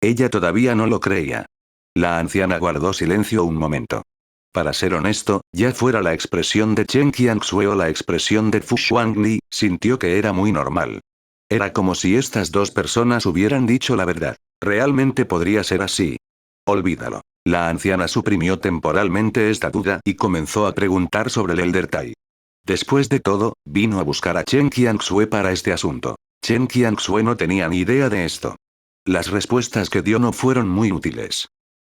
Ella todavía no lo creía. La anciana guardó silencio un momento. Para ser honesto, ya fuera la expresión de Chen Qianxue o la expresión de Fu Xuanli, sintió que era muy normal. Era como si estas dos personas hubieran dicho la verdad. Realmente podría ser así. Olvídalo. La anciana suprimió temporalmente esta duda y comenzó a preguntar sobre el Elder Tai. Después de todo, vino a buscar a Chen Qianxue para este asunto. Chen Qianxue no tenía ni idea de esto. Las respuestas que dio no fueron muy útiles.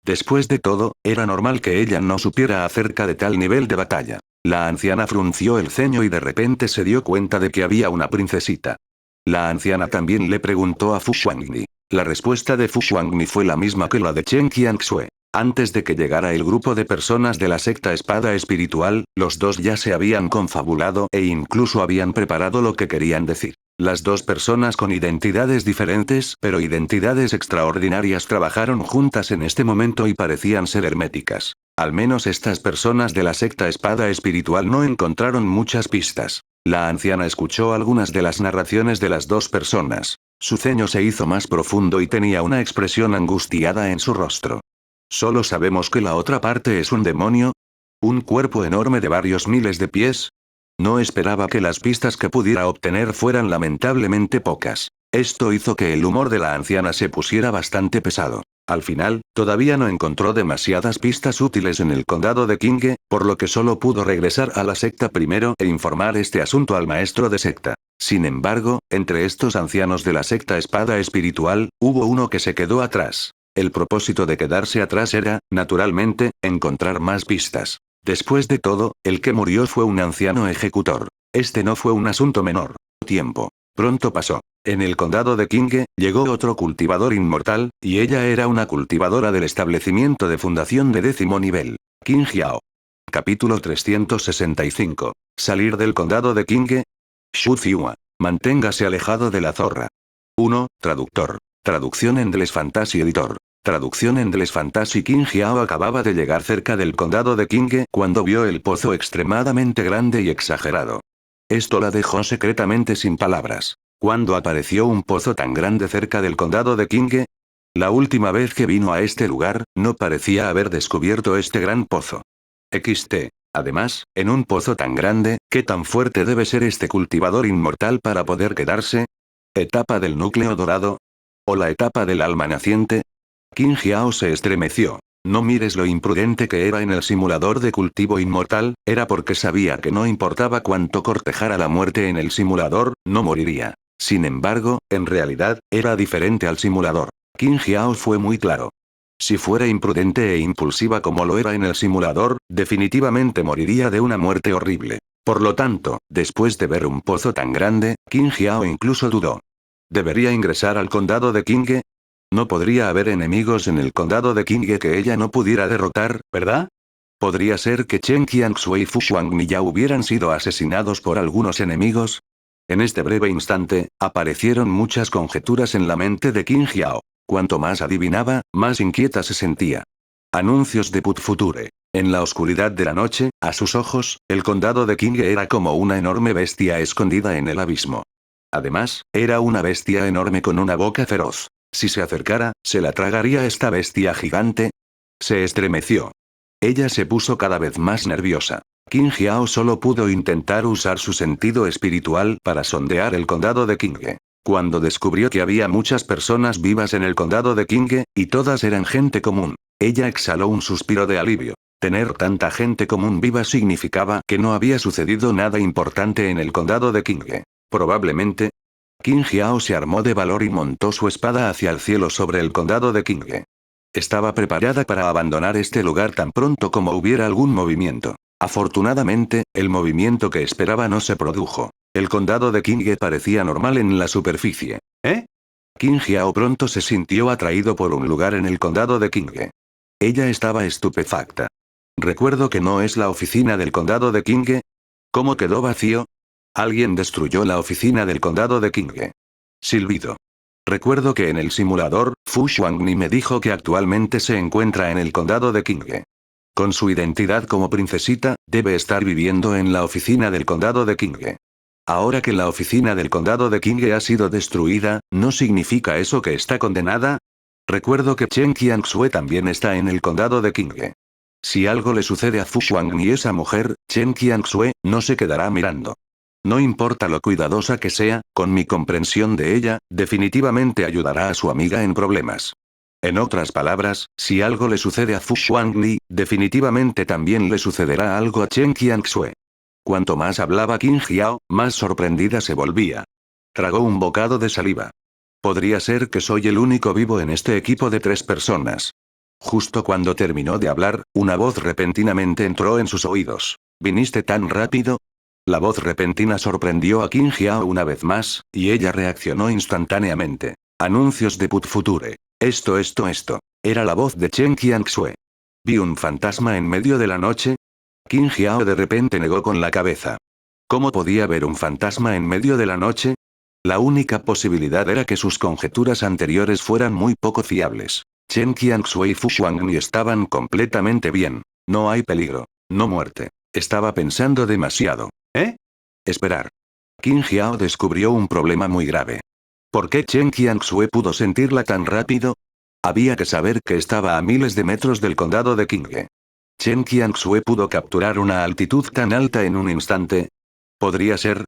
Después de todo, era normal que ella no supiera acerca de tal nivel de batalla. La anciana frunció el ceño y de repente se dio cuenta de que había una princesita. La anciana también le preguntó a Fu Xuanli. La respuesta de Fu Xuanli fue la misma que la de Chen Qianxue. Antes de que llegara el grupo de personas de la secta Espada Espiritual, los dos ya se habían confabulado e incluso habían preparado lo que querían decir. Las dos personas con identidades diferentes, pero identidades extraordinarias, trabajaron juntas en este momento y parecían ser herméticas. Al menos estas personas de la secta Espada Espiritual no encontraron muchas pistas. La anciana escuchó algunas de las narraciones de las dos personas. Su ceño se hizo más profundo y tenía una expresión angustiada en su rostro. ¿Solo sabemos que la otra parte es un demonio? ¿Un cuerpo enorme de varios miles de pies? No esperaba que las pistas que pudiera obtener fueran lamentablemente pocas. Esto hizo que el humor de la anciana se pusiera bastante pesado. Al final, todavía no encontró demasiadas pistas útiles en el condado de Qinghe, por lo que solo pudo regresar a la secta primero e informar este asunto al maestro de secta. Sin embargo, entre estos ancianos de la secta Espada Espiritual, hubo uno que se quedó atrás. El propósito de quedarse atrás era, naturalmente, encontrar más pistas. Después de todo, el que murió fue un anciano ejecutor. Este no fue un asunto menor. Tiempo. Pronto pasó. En el condado de Qinghe, llegó otro cultivador inmortal, y ella era una cultivadora del establecimiento de fundación de 10º nivel. Qin Jiao. Capítulo 365. Salir del condado de Qinghe. Xu Ziua. Manténgase alejado de la zorra. 1. Traductor. Traducción en Deles Fantasy Editor. Traducción en Deles Fantasy. Qin Jiao acababa de llegar cerca del condado de Qinghe cuando vio el pozo extremadamente grande y exagerado. Esto la dejó secretamente sin palabras. ¿Cuándo apareció un pozo tan grande cerca del condado de Qinghe? La última vez que vino a este lugar, no parecía haber descubierto este gran pozo. XT. Además, en un pozo tan grande, ¿qué tan fuerte debe ser este cultivador inmortal para poder quedarse? ¿Etapa del núcleo dorado? ¿O la etapa del alma naciente? Qin Jiao se estremeció. No mires lo imprudente que era en el simulador de cultivo inmortal, era porque sabía que no importaba cuánto cortejara la muerte en el simulador, no moriría. Sin embargo, en realidad, era diferente al simulador. Qin Jiao fue muy claro. Si fuera imprudente e impulsiva como lo era en el simulador, definitivamente moriría de una muerte horrible. Por lo tanto, después de ver un pozo tan grande, Qin Jiao incluso dudó. ¿Debería ingresar al condado de Qinghe? No podría haber enemigos en el condado de Qinghe que ella no pudiera derrotar, ¿verdad? ¿Podría ser que Chen Qianxue y Fu Xuanli ya hubieran sido asesinados por algunos enemigos? En este breve instante, aparecieron muchas conjeturas en la mente de Qin Jiao. Cuanto más adivinaba, más inquieta se sentía. Anuncios de Put Future. En la oscuridad de la noche, a sus ojos, el condado de Qinghe era como una enorme bestia escondida en el abismo. Además, era una bestia enorme con una boca feroz. Si se acercara, ¿se la tragaría esta bestia gigante? Se estremeció. Ella se puso cada vez más nerviosa. Qin Jiao solo pudo intentar usar su sentido espiritual para sondear el condado de Qinghe. Cuando descubrió que había muchas personas vivas en el condado de Qinghe, y todas eran gente común, ella exhaló un suspiro de alivio. Tener tanta gente común viva significaba que no había sucedido nada importante en el condado de Qinghe. Probablemente. Qin Jiao se armó de valor y montó su espada hacia el cielo sobre el condado de Qinghe. Estaba preparada para abandonar este lugar tan pronto como hubiera algún movimiento. Afortunadamente, el movimiento que esperaba no se produjo. El condado de Qinghe parecía normal en la superficie. ¿Eh? Qin Jiao pronto se sintió atraído por un lugar en el condado de Qinghe. Ella estaba estupefacta. Recuerdo que no es la oficina del condado de Qinghe. ¿Cómo quedó vacío? Alguien destruyó la oficina del condado de Qinghe. Silbido. Recuerdo que en el simulador, Fu Xuanni me dijo que actualmente se encuentra en el condado de Qinghe. Con su identidad como princesita, debe estar viviendo en la oficina del condado de Qinghe. Ahora que la oficina del condado de Qinghe ha sido destruida, ¿no significa eso que está condenada? Recuerdo que Chen Qianxue también está en el condado de Qinghe. Si algo le sucede a Fu Xuanni y esa mujer, Chen Qianxue no se quedará mirando. No importa lo cuidadosa que sea, con mi comprensión de ella, definitivamente ayudará a su amiga en problemas. En otras palabras, si algo le sucede a Fu Xuanli, definitivamente también le sucederá algo a Chen Qianxue. Cuanto más hablaba Qin Jiao, más sorprendida se volvía. Tragó un bocado de saliva. Podría ser que soy el único vivo en este equipo de 3 personas. Justo cuando terminó de hablar, una voz repentinamente entró en sus oídos. ¿Viniste tan rápido? La voz repentina sorprendió a Qin Jiao una vez más, y ella reaccionó instantáneamente. Anuncios de Put Future. Esto. Era la voz de Chen Qianxue. ¿Vi un fantasma en medio de la noche? Qin Jiao de repente negó con la cabeza. ¿Cómo podía ver un fantasma en medio de la noche? La única posibilidad era que sus conjeturas anteriores fueran muy poco fiables. Chen Qianxue y Fu Xuanni estaban completamente bien. No hay peligro. No muerte. Estaba pensando demasiado. ¿Eh? Esperar. Qin Jiao descubrió un problema muy grave. ¿Por qué Chen Qianxue pudo sentirla tan rápido? Había que saber que estaba a miles de metros del condado de Qinghe. Chen Qianxue pudo capturar una altitud tan alta en un instante. ¿Podría ser?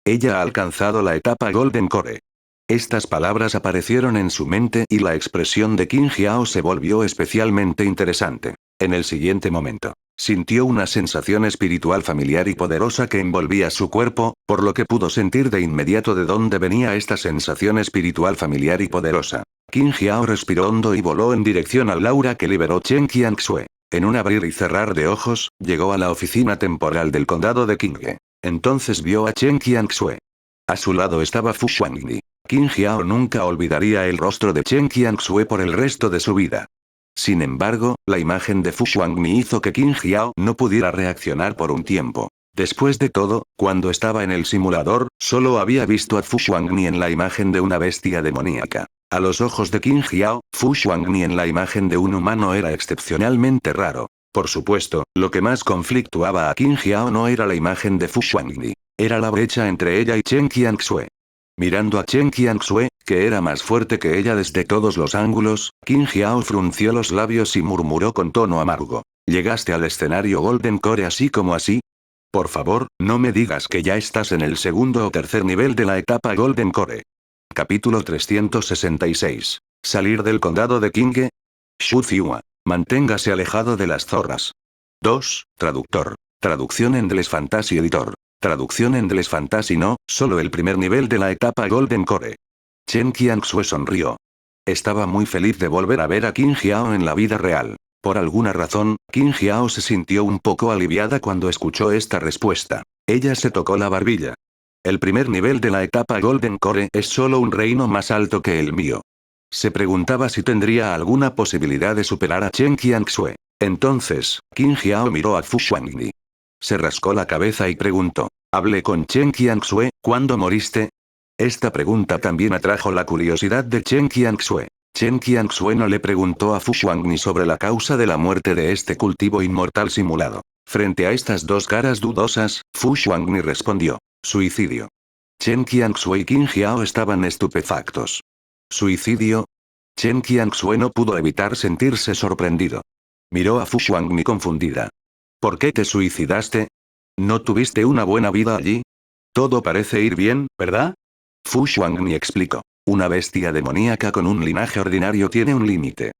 Ella ha alcanzado la etapa Golden Core. Estas palabras aparecieron en su mente y la expresión de Qin Jiao se volvió especialmente interesante. En el siguiente momento, sintió una sensación espiritual familiar y poderosa que envolvía su cuerpo, por lo que pudo sentir de inmediato de dónde venía esta sensación espiritual familiar y poderosa. Qin Jiao respiró hondo y voló en dirección al aura que liberó Chen Qianxue. En un abrir y cerrar de ojos, llegó a la oficina temporal del condado de Qinghe. Entonces vio a Chen Qianxue. A su lado estaba Fu Xuanni. Qin Jiao nunca olvidaría el rostro de Chen Qianxue por el resto de su vida. Sin embargo, la imagen de Fu Xuanni hizo que Qin Jiao no pudiera reaccionar por un tiempo. Después de todo, cuando estaba en el simulador, solo había visto a Fu Xuanni en la imagen de una bestia demoníaca. A los ojos de Qin Jiao, Fu Xuanni en la imagen de un humano era excepcionalmente raro. Por supuesto, lo que más conflictuaba a Qin Jiao no era la imagen de Fu Xuanni. Era la brecha entre ella y Chen Qianxue. Mirando a Chen Qianxue, que era más fuerte que ella desde todos los ángulos, Qin Jiao frunció los labios y murmuró con tono amargo. ¿Llegaste al escenario Golden Core así como así? Por favor, no me digas que ya estás en el segundo o tercer nivel de la etapa Golden Core. Capítulo 366. Salir del condado de Qinghe. Xu Zihua. Manténgase alejado de las zorras. 2. Traductor. Traducción en Endless Fantasy Editor. Traducción en Endless Fantasy no, solo el primer nivel de la etapa Golden Core. Chen Qianxue sonrió. Estaba muy feliz de volver a ver a Qin Jiao en la vida real. Por alguna razón, Qin Jiao se sintió un poco aliviada cuando escuchó esta respuesta. Ella se tocó la barbilla. El primer nivel de la etapa Golden Core es solo un reino más alto que el mío. Se preguntaba si tendría alguna posibilidad de superar a Chen Qianxue. Entonces, Qin Jiao miró a Fu Xuanni. Se rascó la cabeza y preguntó. Hablé con Chen Qianxue, ¿cuándo moriste? Esta pregunta también atrajo la curiosidad de Chen Qianxue. Chen Qianxue no le preguntó a Fu Xuanni sobre la causa de la muerte de este cultivo inmortal simulado. Frente a estas dos caras dudosas, Fu Xuanni respondió. Suicidio. Chen Qianxue y Qin Jiao estaban estupefactos. ¿Suicidio? Chen Qianxue no pudo evitar sentirse sorprendido. Miró a Fu Xuanni confundida. ¿Por qué te suicidaste? ¿No tuviste una buena vida allí? Todo parece ir bien, ¿verdad? Fu Xuangni explicó. Una bestia demoníaca con un linaje ordinario tiene un límite.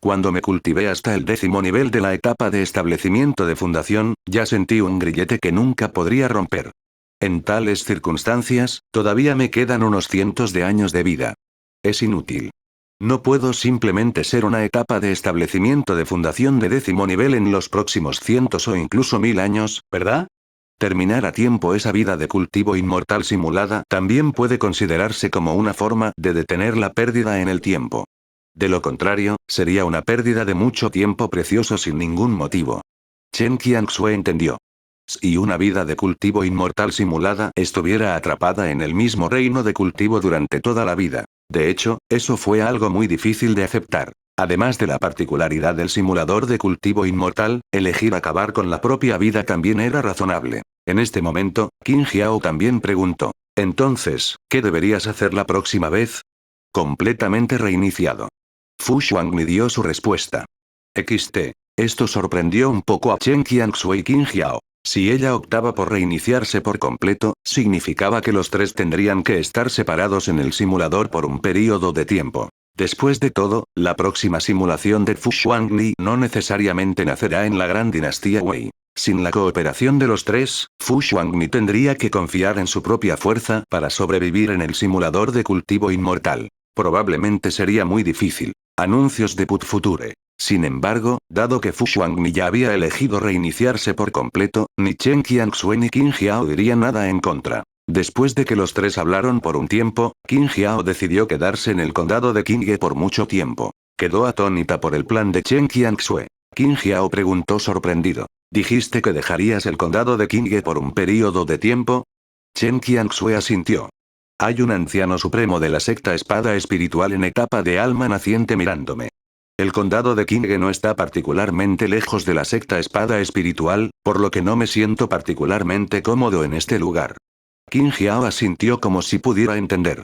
Cuando me cultivé hasta el 10º nivel de la etapa de establecimiento de fundación, ya sentí un grillete que nunca podría romper. En tales circunstancias, todavía me quedan unos cientos de años de vida. Es inútil. No puedo simplemente ser una etapa de establecimiento de fundación de 10º nivel en los próximos cientos o incluso 1000 años, ¿verdad? Terminar a tiempo esa vida de cultivo inmortal simulada también puede considerarse como una forma de detener la pérdida en el tiempo. De lo contrario, sería una pérdida de mucho tiempo precioso sin ningún motivo. Chen Qianxue entendió. Si una vida de cultivo inmortal simulada estuviera atrapada en el mismo reino de cultivo durante toda la vida. De hecho, eso fue algo muy difícil de aceptar. Además de la particularidad del simulador de cultivo inmortal, elegir acabar con la propia vida también era razonable. En este momento, Qin Jiao también preguntó. Entonces, ¿qué deberías hacer la próxima vez? Completamente reiniciado. Fu Xuangni dio su respuesta. XT. Esto sorprendió un poco a Chen Qianxue y Qin Jiao. Si ella optaba por reiniciarse por completo, significaba que los tres tendrían que estar separados en el simulador por un período de tiempo. Después de todo, la próxima simulación de Fu Xuangni no necesariamente nacerá en la gran dinastía Wei. Sin la cooperación de los tres, Fu Xuangni tendría que confiar en su propia fuerza para sobrevivir en el simulador de cultivo inmortal. Probablemente sería muy difícil. Anuncios de Put Future. Sin embargo, dado que Fu Xuangni ya había elegido reiniciarse por completo, ni Chen Qianxue ni Qin Jiao dirían nada en contra. Después de que los tres hablaron por un tiempo, Qin Jiao decidió quedarse en el condado de Qinghe por mucho tiempo. Quedó atónita por el plan de Chen Qianxue. Qin Jiao preguntó sorprendido. ¿Dijiste que dejarías el condado de Qinghe por un período de tiempo? Chen Qianxue asintió. Hay un anciano supremo de la secta espada espiritual en etapa de alma naciente mirándome. El condado de Qinghe no está particularmente lejos de la secta espada espiritual, por lo que no me siento particularmente cómodo en este lugar. Qin Jiao asintió como si pudiera entender.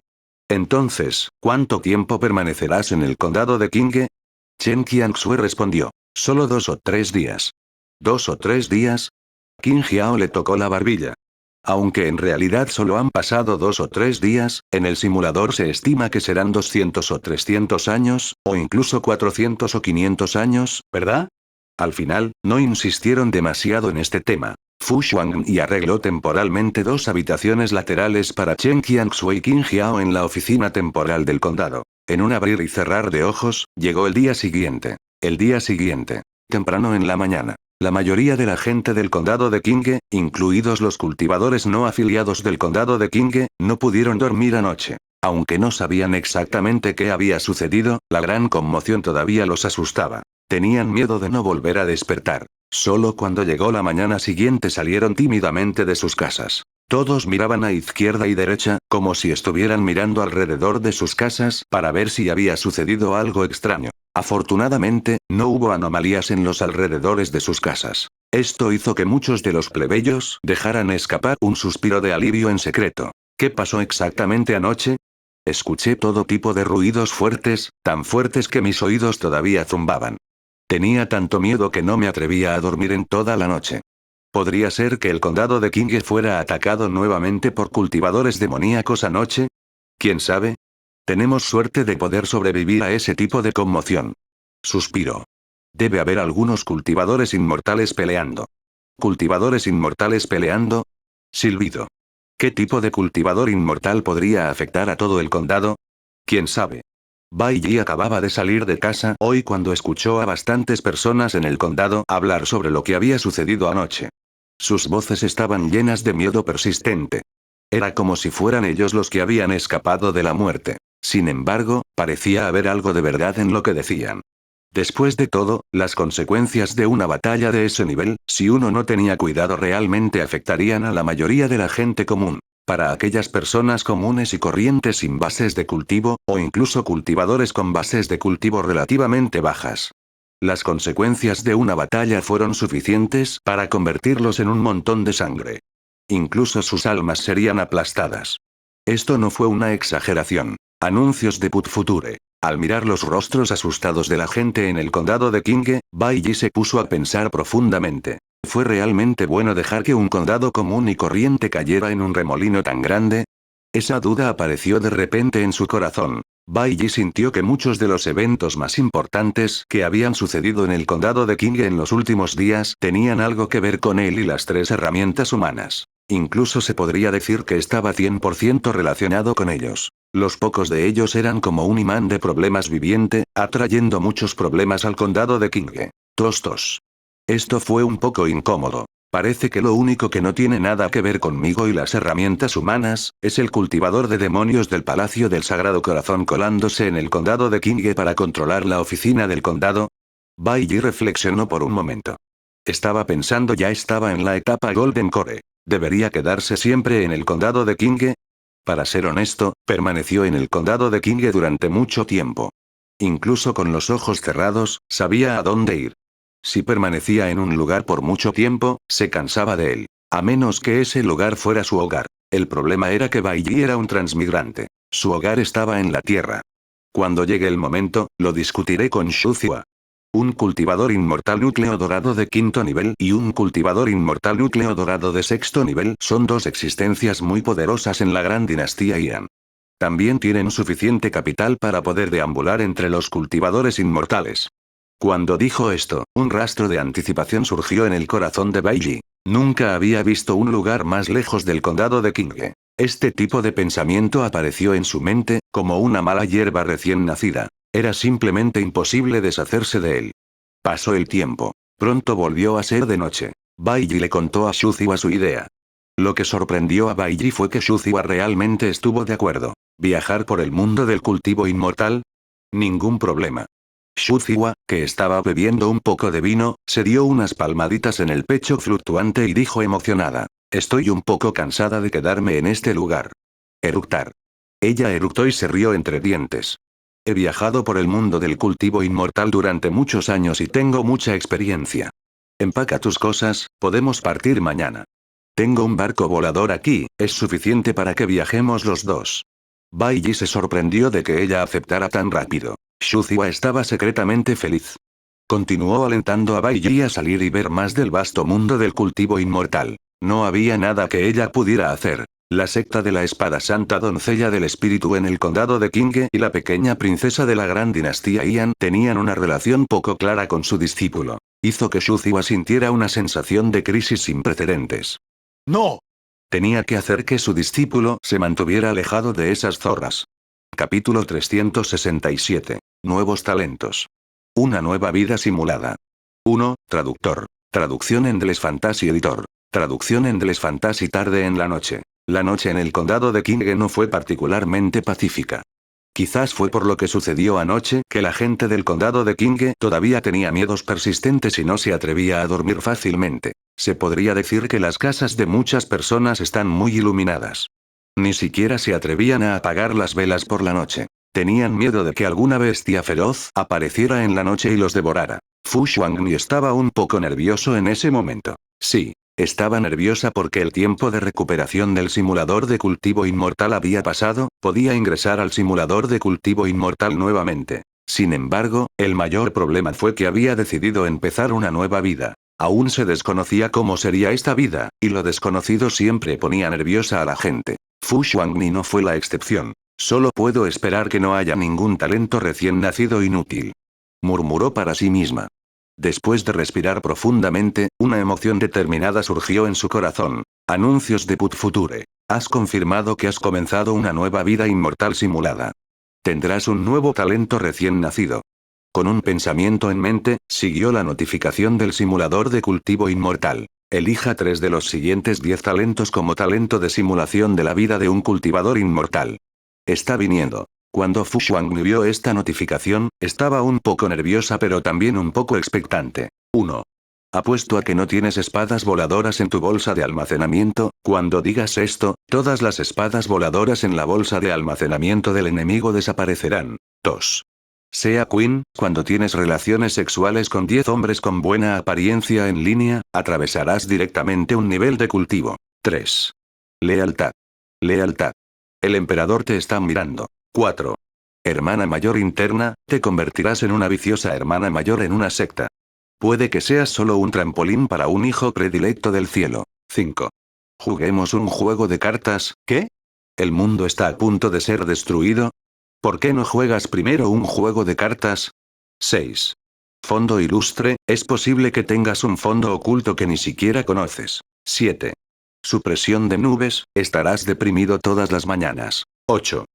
Entonces, ¿cuánto tiempo permanecerás en el condado de Qinghe? Chen Qianxue respondió. Solo 2 o 3 días. ¿2 o 3 días? Qin Jiao le tocó la barbilla. Aunque en realidad solo han pasado 2 o 3 días, en el simulador se estima que serán 200 o 300 años, o incluso 400 o 500 años, ¿verdad? Al final, no insistieron demasiado en este tema. Fu Xuangni arregló temporalmente 2 habitaciones laterales para Chen Qianxue y Qin Jiao en la oficina temporal del condado. En un abrir y cerrar de ojos, llegó el día siguiente. El día siguiente. Temprano en la mañana. La mayoría de la gente del condado de Qinghe, incluidos los cultivadores no afiliados del condado de Qinghe, no pudieron dormir anoche. Aunque no sabían exactamente qué había sucedido, la gran conmoción todavía los asustaba. Tenían miedo de no volver a despertar. Solo cuando llegó la mañana siguiente salieron tímidamente de sus casas. Todos miraban a izquierda y derecha, como si estuvieran mirando alrededor de sus casas para ver si había sucedido algo extraño. Afortunadamente, no hubo anomalías en los alrededores de sus casas. Esto hizo que muchos de los plebeyos dejaran escapar un suspiro de alivio en secreto. ¿Qué pasó exactamente anoche? Escuché todo tipo de ruidos fuertes, tan fuertes que mis oídos todavía zumbaban. Tenía tanto miedo que no me atrevía a dormir en toda la noche. ¿Podría ser que el condado de Qinghe fuera atacado nuevamente por cultivadores demoníacos anoche? ¿Quién sabe? Tenemos suerte de poder sobrevivir a ese tipo de conmoción. Suspiró. Debe haber algunos cultivadores inmortales peleando. ¿Cultivadores inmortales peleando? Silbido. ¿Qué tipo de cultivador inmortal podría afectar a todo el condado? ¿Quién sabe? Bai Yi acababa de salir de casa hoy cuando escuchó a bastantes personas en el condado hablar sobre lo que había sucedido anoche. Sus voces estaban llenas de miedo persistente. Era como si fueran ellos los que habían escapado de la muerte. Sin embargo, parecía haber algo de verdad en lo que decían. Después de todo, las consecuencias de una batalla de ese nivel, si uno no tenía cuidado realmente afectarían a la mayoría de la gente común. Para aquellas personas comunes y corrientes sin bases de cultivo, o incluso cultivadores con bases de cultivo relativamente bajas. Las consecuencias de una batalla fueron suficientes para convertirlos en un montón de sangre. Incluso sus almas serían aplastadas. Esto no fue una exageración. Anuncios de Put Future. Al mirar los rostros asustados de la gente en el condado de Qinghe, Bai Yi se puso a pensar profundamente. ¿Fue realmente bueno dejar que un condado común y corriente cayera en un remolino tan grande? Esa duda apareció de repente en su corazón. Bailey sintió que muchos de los eventos más importantes que habían sucedido en el condado de King en los últimos días tenían algo que ver con él y las tres herramientas humanas. Incluso se podría decir que estaba 100% relacionado con ellos. Los pocos de ellos eran como un imán de problemas viviente, atrayendo muchos problemas al condado de King. Tostos. Esto fue un poco incómodo. Parece que lo único que no tiene nada que ver conmigo y las herramientas humanas, es el cultivador de demonios del Palacio del Sagrado Corazón colándose en el condado de King para controlar la oficina del condado. Bailey reflexionó por un momento. Estaba pensando, ya estaba en la etapa Golden Core. ¿Debería quedarse siempre en el condado de King? Para ser honesto, permaneció en el condado de King durante mucho tiempo. Incluso con los ojos cerrados, sabía a dónde ir. Si permanecía en un lugar por mucho tiempo, se cansaba de él. A menos que ese lugar fuera su hogar. El problema era que Bailey era un transmigrante. Su hogar estaba en la tierra. Cuando llegue el momento, lo discutiré con Shuzhua. Un cultivador inmortal núcleo dorado de 5º nivel y un cultivador inmortal núcleo dorado de 6º nivel son dos existencias muy poderosas en la gran dinastía Ian. También tienen suficiente capital para poder deambular entre los cultivadores inmortales. Cuando dijo esto, un rastro de anticipación surgió en el corazón de Bailey. Nunca había visto un lugar más lejos del condado de King. Este tipo de pensamiento apareció en su mente, como una mala hierba recién nacida. Era simplemente imposible deshacerse de él. Pasó el tiempo. Pronto volvió a ser de noche. Bailey le contó a Shuzhua su idea. Lo que sorprendió a Bailey fue que Shuzhua realmente estuvo de acuerdo. ¿Viajar por el mundo del cultivo inmortal? Ningún problema. Shuzhua, que estaba bebiendo un poco de vino, se dio unas palmaditas en el pecho fluctuante y dijo emocionada. Estoy un poco cansada de quedarme en este lugar. Eructar. Ella eructó y se rió entre dientes. He viajado por el mundo del cultivo inmortal durante muchos años y tengo mucha experiencia. Empaca tus cosas, podemos partir mañana. Tengo un barco volador aquí, es suficiente para que viajemos los dos. Bailey se sorprendió de que ella aceptara tan rápido. Shuzhua estaba secretamente feliz. Continuó alentando a Bailey a salir y ver más del vasto mundo del cultivo inmortal. No había nada que ella pudiera hacer. La secta de la Espada Santa Doncella del Espíritu en el condado de King y la pequeña princesa de la gran dinastía Ian tenían una relación poco clara con su discípulo. Hizo que Shuzhua sintiera una sensación de crisis sin precedentes. ¡No! Tenía que hacer que su discípulo se mantuviera alejado de esas zorras. Capítulo 367. Nuevos talentos. Una nueva vida simulada. 1. Traductor. Traducción en Endless Fantasy Editor. Traducción en Endless Fantasy tarde en la noche. La noche en el condado de King no fue particularmente pacífica. Quizás fue por lo que sucedió anoche que la gente del condado de King todavía tenía miedos persistentes y no se atrevía a dormir fácilmente. Se podría decir que las casas de muchas personas están muy iluminadas. Ni siquiera se atrevían a apagar las velas por la noche. Tenían miedo de que alguna bestia feroz apareciera en la noche y los devorara. Fu Xuanni estaba un poco nervioso en ese momento. Sí, estaba nerviosa porque el tiempo de recuperación del simulador de cultivo inmortal había pasado, podía ingresar al simulador de cultivo inmortal nuevamente. Sin embargo, el mayor problema fue que había decidido empezar una nueva vida. Aún se desconocía cómo sería esta vida, y lo desconocido siempre ponía nerviosa a la gente. Fu Xuanni no fue la excepción. Solo puedo esperar que no haya ningún talento recién nacido inútil. Murmuró para sí misma. Después de respirar profundamente, una emoción determinada surgió en su corazón. Anuncios de Put Future. Has confirmado que has comenzado una nueva vida inmortal simulada. Tendrás un nuevo talento recién nacido. Con un pensamiento en mente, siguió la notificación del simulador de cultivo inmortal. Elija 3 de los siguientes 10 talentos como talento de simulación de la vida de un cultivador inmortal. Está viniendo. Cuando Fu Xuanni vio esta notificación, estaba un poco nerviosa pero también un poco expectante. 1. Apuesto a que no tienes espadas voladoras en tu bolsa de almacenamiento. Cuando digas esto, todas las espadas voladoras en la bolsa de almacenamiento del enemigo desaparecerán. 2. Sea Queen, cuando tienes relaciones sexuales con 10 hombres con buena apariencia en línea, atravesarás directamente un nivel de cultivo. 3. Lealtad. Lealtad. El emperador te está mirando. 4. Hermana mayor interna, te convertirás en una viciosa hermana mayor en una secta. Puede que seas solo un trampolín para un hijo predilecto del cielo. 5. Juguemos un juego de cartas. ¿Qué? ¿El mundo está a punto de ser destruido? ¿Por qué no juegas primero un juego de cartas? 6. Fondo ilustre, es posible que tengas un fondo oculto que ni siquiera conoces. 7. Supresión de nubes, estarás deprimido todas las mañanas. 8.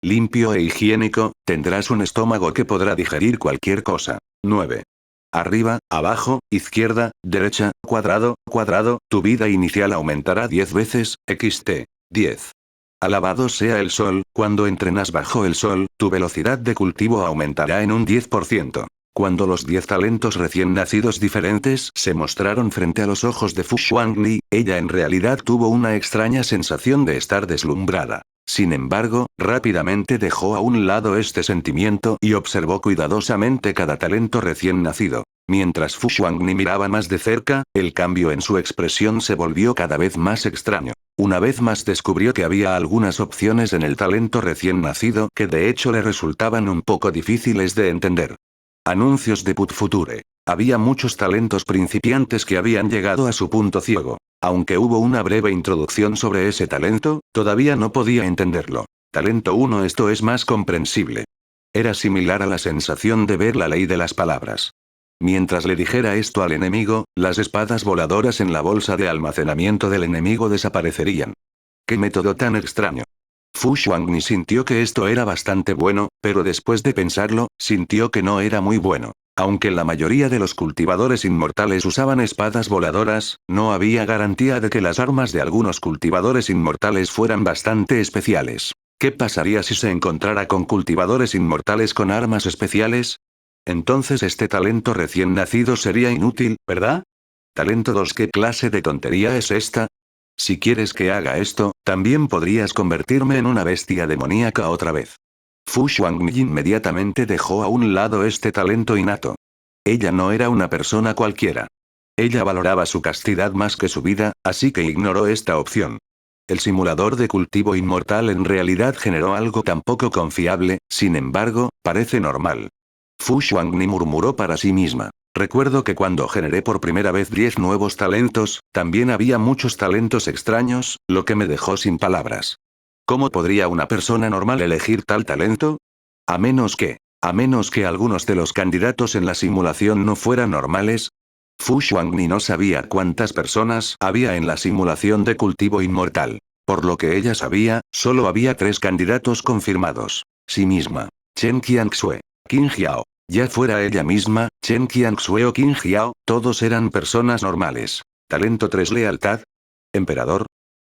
Limpio e higiénico, tendrás un estómago que podrá digerir cualquier cosa. 9. Arriba, abajo, izquierda, derecha, cuadrado, cuadrado, tu vida inicial aumentará 10 veces, xt. 10. Alabado sea el sol, cuando entrenas bajo el sol, tu velocidad de cultivo aumentará en un 10%. Cuando los 10 talentos recién nacidos diferentes se mostraron frente a los ojos de Fu Xuanli, ella en realidad tuvo una extraña sensación de estar deslumbrada. Sin embargo, rápidamente dejó a un lado este sentimiento y observó cuidadosamente cada talento recién nacido. Mientras Fu Xuanli miraba más de cerca, el cambio en su expresión se volvió cada vez más extraño. Una vez más descubrió que había algunas opciones en el talento recién nacido que de hecho le resultaban un poco difíciles de entender. Anuncios de Put Future. Había muchos talentos principiantes que habían llegado a su punto ciego. Aunque hubo una breve introducción sobre ese talento, todavía no podía entenderlo. Talento 1. Esto es más comprensible. Era similar a la sensación de ver la ley de las palabras. Mientras le dijera esto al enemigo, las espadas voladoras en la bolsa de almacenamiento del enemigo desaparecerían. ¡Qué método tan extraño! Fu Xuanli sintió que esto era bastante bueno, pero después de pensarlo, sintió que no era muy bueno. Aunque la mayoría de los cultivadores inmortales usaban espadas voladoras, no había garantía de que las armas de algunos cultivadores inmortales fueran bastante especiales. ¿Qué pasaría si se encontrara con cultivadores inmortales con armas especiales? Entonces este talento recién nacido sería inútil, ¿verdad? Talento 2. ¿Qué clase de tontería es esta? Si quieres que haga esto, también podrías convertirme en una bestia demoníaca otra vez. Fu Xuanli inmediatamente dejó a un lado este talento innato. Ella no era una persona cualquiera. Ella valoraba su castidad más que su vida, así que ignoró esta opción. El simulador de cultivo inmortal en realidad generó algo tan poco confiable, sin embargo, parece normal. Fu Xuanli murmuró para sí misma. Recuerdo que cuando generé por primera vez 10 nuevos talentos, también había muchos talentos extraños, lo que me dejó sin palabras. ¿Cómo podría una persona normal elegir tal talento? A menos que algunos de los candidatos en la simulación no fueran normales. Fu Xuanli no sabía cuántas personas había en la simulación de cultivo inmortal. Por lo que ella sabía, solo había 3 candidatos confirmados. Sí misma. Chen Qianxue. Qin Jiao. Ya fuera ella misma, Chen Qianxue o Qin Jiao, todos eran personas normales. Talento 3. Lealtad. Emperador.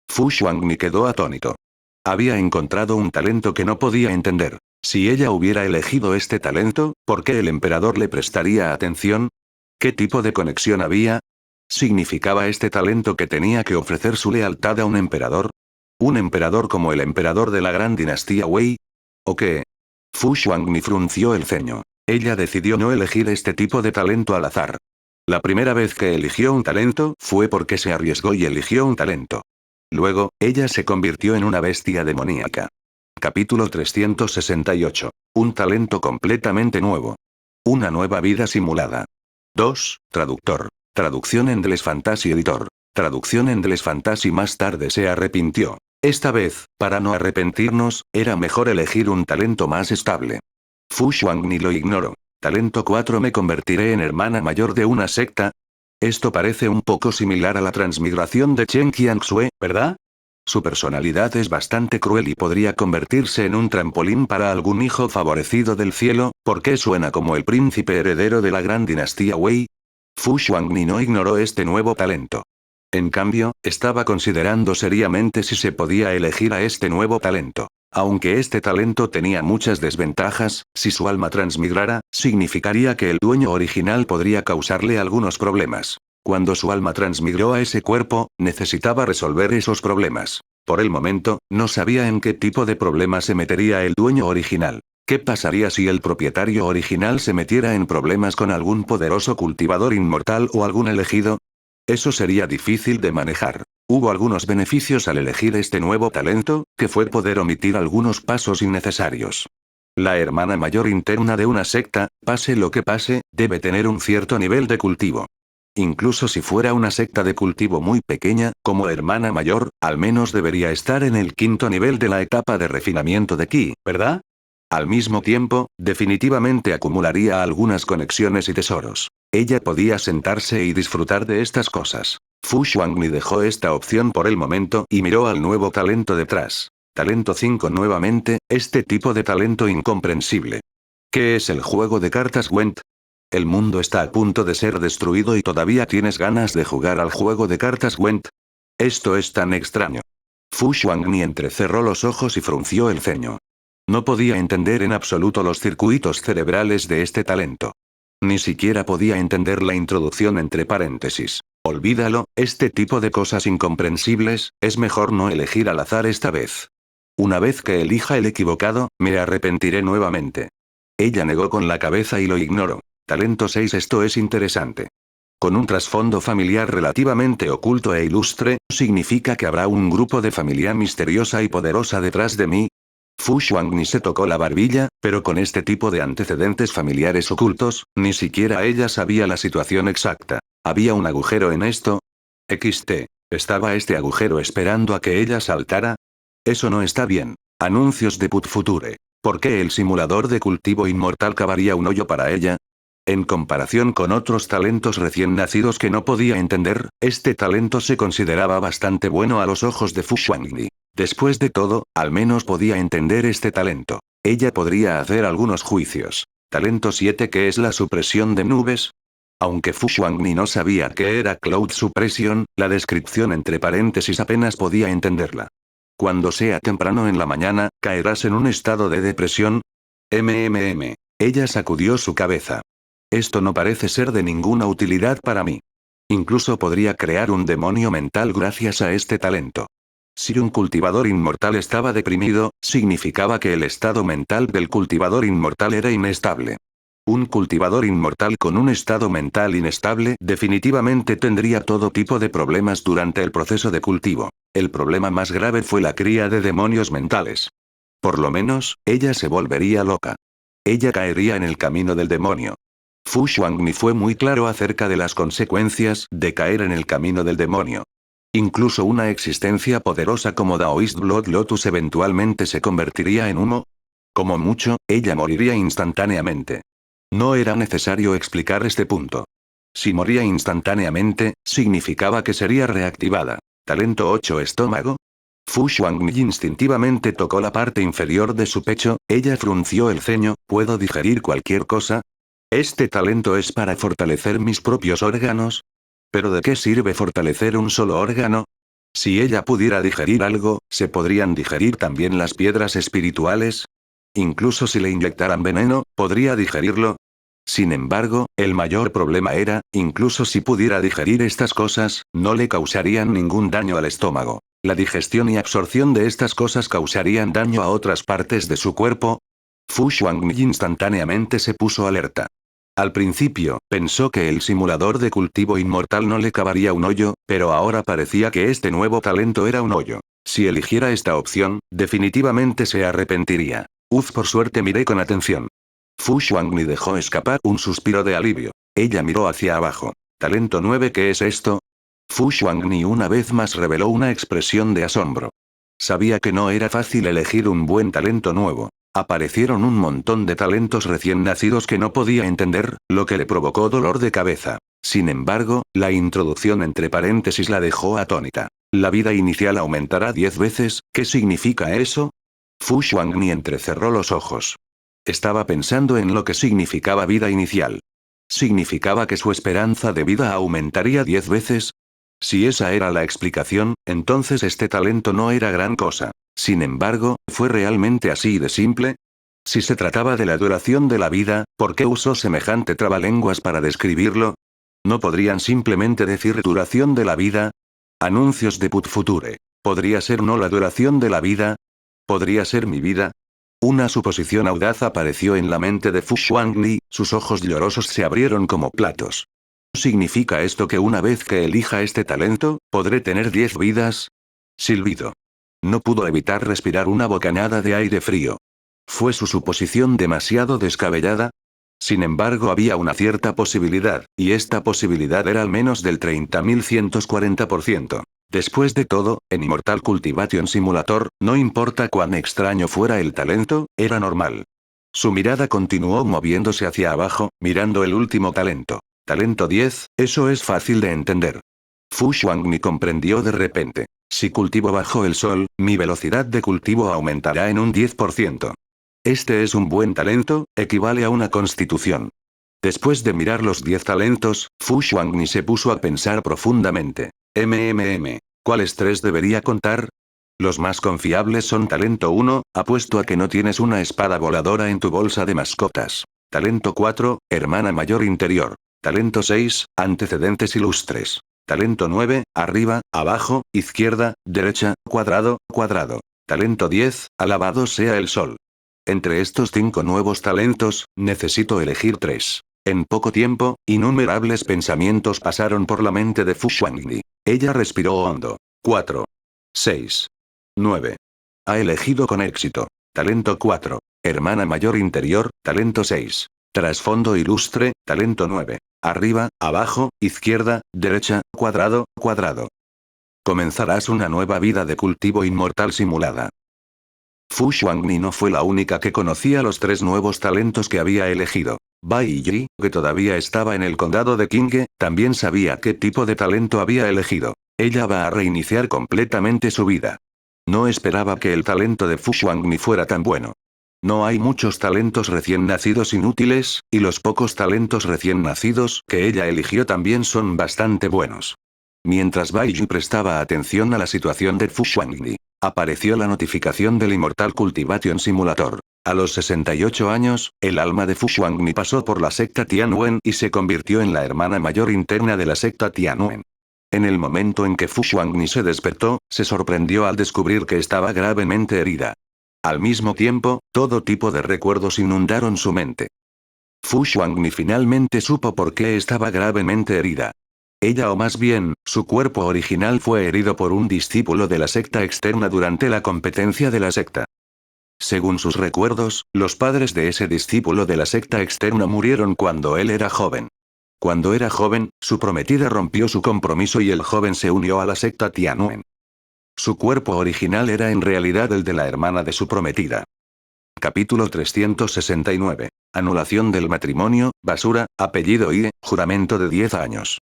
Fu Xuanli quedó atónito. Había encontrado un talento que no podía entender. Si ella hubiera elegido este talento, ¿por qué el emperador le prestaría atención? ¿Qué tipo de conexión había? ¿Significaba este talento que tenía que ofrecer su lealtad a un emperador? ¿Un emperador como el emperador de la gran dinastía Wei? ¿O qué? Fu Xuanli frunció el ceño. Ella decidió no elegir este tipo de talento al azar. La primera vez que eligió un talento fue porque se arriesgó y eligió un talento. Luego, ella se convirtió en una bestia demoníaca. Capítulo 368. Un talento completamente nuevo. Una nueva vida simulada. 2. Traductor. Traducción en Endless Fantasy Editor. Traducción en Endless Fantasy. Más tarde se arrepintió. Esta vez, para no arrepentirnos, era mejor elegir un talento más estable. Fu Xuanli lo ignoró. Talento 4. Me convertiré en hermana mayor de una secta. Esto parece un poco similar a la transmigración de Chen Qianxue, ¿verdad? Su personalidad es bastante cruel y podría convertirse en un trampolín para algún hijo favorecido del cielo, porque suena como el príncipe heredero de la gran dinastía Wei. Fu Xuanli no ignoró este nuevo talento. En cambio, estaba considerando seriamente si se podía elegir a este nuevo talento. Aunque este talento tenía muchas desventajas, si su alma transmigrara, significaría que el dueño original podría causarle algunos problemas. Cuando su alma transmigró a ese cuerpo, necesitaba resolver esos problemas. Por el momento, no sabía en qué tipo de problema se metería el dueño original. ¿Qué pasaría si el propietario original se metiera en problemas con algún poderoso cultivador inmortal o algún elegido? Eso sería difícil de manejar. Hubo algunos beneficios al elegir este nuevo talento, que fue poder omitir algunos pasos innecesarios. La hermana mayor interna de una secta, pase lo que pase, debe tener un cierto nivel de cultivo. Incluso si fuera una secta de cultivo muy pequeña, como hermana mayor, al menos debería estar en el quinto nivel de la etapa de refinamiento de Ki, ¿verdad? Al mismo tiempo, definitivamente acumularía algunas conexiones y tesoros. Ella podía sentarse y disfrutar de estas cosas. Fu Xuanmi dejó esta opción por el momento y miró al nuevo talento detrás. Talento 5 nuevamente, este tipo de talento incomprensible. ¿Qué es el juego de cartas Went? El mundo está a punto de ser destruido y todavía tienes ganas de jugar al juego de cartas Went. Esto es tan extraño. Fu Xuanmi entrecerró los ojos y frunció el ceño. No podía entender en absoluto los circuitos cerebrales de este talento. Ni siquiera podía entender la introducción entre paréntesis. Olvídalo, este tipo de cosas incomprensibles, es mejor no elegir al azar esta vez. Una vez que elija el equivocado, me arrepentiré nuevamente. Ella negó con la cabeza y lo ignoró. Talento 6. Esto es interesante. Con un trasfondo familiar relativamente oculto e ilustre, ¿significa que habrá un grupo de familia misteriosa y poderosa detrás de mí? Fu Xuanmi se tocó la barbilla, pero con este tipo de antecedentes familiares ocultos, ni siquiera ella sabía la situación exacta. ¿Había un agujero en esto? XT. ¿Estaba este agujero esperando a que ella saltara? Eso no está bien. Anuncios de Put Future. ¿Por qué el simulador de cultivo inmortal cavaría un hoyo para ella? En comparación con otros talentos recién nacidos que no podía entender, este talento se consideraba bastante bueno a los ojos de Fu Xuanmi. Después de todo, al menos podía entender este talento. Ella podría hacer algunos juicios. Talento 7 que es la supresión de nubes. Aunque Fu Xuanmi no sabía qué era Cloud Suppression, la descripción entre paréntesis apenas podía entenderla. Cuando sea temprano en la mañana, caerás en un estado de depresión. Ella sacudió su cabeza. Esto no parece ser de ninguna utilidad para mí. Incluso podría crear un demonio mental gracias a este talento. Si un cultivador inmortal estaba deprimido, significaba que el estado mental del cultivador inmortal era inestable. Un cultivador inmortal con un estado mental inestable definitivamente tendría todo tipo de problemas durante el proceso de cultivo. El problema más grave fue la cría de demonios mentales. Por lo menos, ella se volvería loca. Ella caería en el camino del demonio. Fu Xuanmi fue muy claro acerca de las consecuencias de caer en el camino del demonio. Incluso una existencia poderosa como Daoist Blood Lotus eventualmente se convertiría en humo. Como mucho, ella moriría instantáneamente. No era necesario explicar este punto. Si moría instantáneamente, significaba que sería reactivada. Talento 8 estómago. Fu Xuanmi instintivamente tocó la parte inferior de su pecho, ella frunció el ceño, ¿puedo digerir cualquier cosa? ¿Este talento es para fortalecer mis propios órganos? ¿Pero de qué sirve fortalecer un solo órgano? Si ella pudiera digerir algo, ¿se podrían digerir también las piedras espirituales? Incluso si le inyectaran veneno, ¿podría digerirlo? Sin embargo, el mayor problema era, incluso si pudiera digerir estas cosas, no le causarían ningún daño al estómago. La digestión y absorción de estas cosas causarían daño a otras partes de su cuerpo. Fu Xuanmi instantáneamente se puso alerta. Al principio, pensó que el simulador de cultivo inmortal no le cavaría un hoyo, pero ahora parecía que este nuevo talento era un hoyo. Si eligiera esta opción, definitivamente se arrepentiría. Por suerte miré con atención. Fu Xuanmi dejó escapar un suspiro de alivio. Ella miró hacia abajo. Talento 9. ¿Qué es esto? Fu Xuanmi una vez más reveló una expresión de asombro. Sabía que no era fácil elegir un buen talento nuevo. Aparecieron un montón de talentos recién nacidos que no podía entender, lo que le provocó dolor de cabeza. Sin embargo, la introducción entre paréntesis la dejó atónita. La vida inicial aumentará 10 veces, ¿qué significa eso? Fu Xuanmi entrecerró los ojos. Estaba pensando en lo que significaba vida inicial. ¿Significaba que su esperanza de vida aumentaría 10 veces? Si esa era la explicación, entonces este talento no era gran cosa. Sin embargo, ¿fue realmente así de simple? Si se trataba de la duración de la vida, ¿por qué usó semejante trabalenguas para describirlo? ¿No podrían simplemente decir duración de la vida? Anuncios de Put Future. ¿Podría ser no la duración de la vida? ¿Podría ser mi vida? Una suposición audaz apareció en la mente de Fu Xuanmi, sus ojos llorosos se abrieron como platos. ¿Significa esto que una vez que elija este talento, podré tener 10 vidas? Silbido. No pudo evitar respirar una bocanada de aire frío. ¿Fue su suposición demasiado descabellada? Sin embargo, había una cierta posibilidad, y esta posibilidad era al menos del 30.140%. Después de todo, en Immortal Cultivation Simulator, no importa cuán extraño fuera el talento, era normal. Su mirada continuó moviéndose hacia abajo, mirando el último talento. Talento 10, eso es fácil de entender. Fu Xuanmi comprendió de repente. Si cultivo bajo el sol, mi velocidad de cultivo aumentará en un 10%. Este es un buen talento, equivale a una constitución. Después de mirar los 10 talentos, Fu Xuanmi se puso a pensar profundamente. ¿Cuáles 3 debería contar? Los más confiables son talento 1, apuesto a que no tienes una espada voladora en tu bolsa de mascotas. Talento 4, hermana mayor interior. Talento 6, antecedentes ilustres. Talento 9, arriba, abajo, izquierda, derecha, cuadrado, cuadrado. Talento 10, alabado sea el sol. Entre estos 5 nuevos talentos, necesito elegir 3. En poco tiempo, innumerables pensamientos pasaron por la mente de Fu Xuanmi. Ella respiró hondo. 4. 6. 9. Ha elegido con éxito. Talento 4. Hermana mayor interior, talento 6. Trasfondo ilustre, talento 9. Arriba, abajo, izquierda, derecha, cuadrado, cuadrado. Comenzarás una nueva vida de cultivo inmortal simulada. Fu Xuanmi no fue la única que conocía los 3 nuevos talentos que había elegido. Bai Yi, que todavía estaba en el condado de Qinghe, también sabía qué tipo de talento había elegido. Ella va a reiniciar completamente su vida. No esperaba que el talento de Fu Xuanmi fuera tan bueno. No hay muchos talentos recién nacidos inútiles, y los pocos talentos recién nacidos que ella eligió también son bastante buenos. Mientras Bai Yi prestaba atención a la situación de Fu Xuanmi, apareció la notificación del Immortal Cultivation Simulator. A los 68 años, el alma de Fu Xuanmi pasó por la secta Tianwen y se convirtió en la hermana mayor interna de la secta Tianwen. En el momento en que Fu Xuanmi se despertó, se sorprendió al descubrir que estaba gravemente herida. Al mismo tiempo, todo tipo de recuerdos inundaron su mente. Fu Xuanmi finalmente supo por qué estaba gravemente herida. Ella o más bien, su cuerpo original fue herido por un discípulo de la secta externa durante la competencia de la secta. Según sus recuerdos, los padres de ese discípulo de la secta externa murieron cuando él era joven. Cuando era joven, su prometida rompió su compromiso y el joven se unió a la secta Tianwen. Su cuerpo original era en realidad el de la hermana de su prometida. Capítulo 369. Anulación del matrimonio, basura, apellido y juramento de 10 años.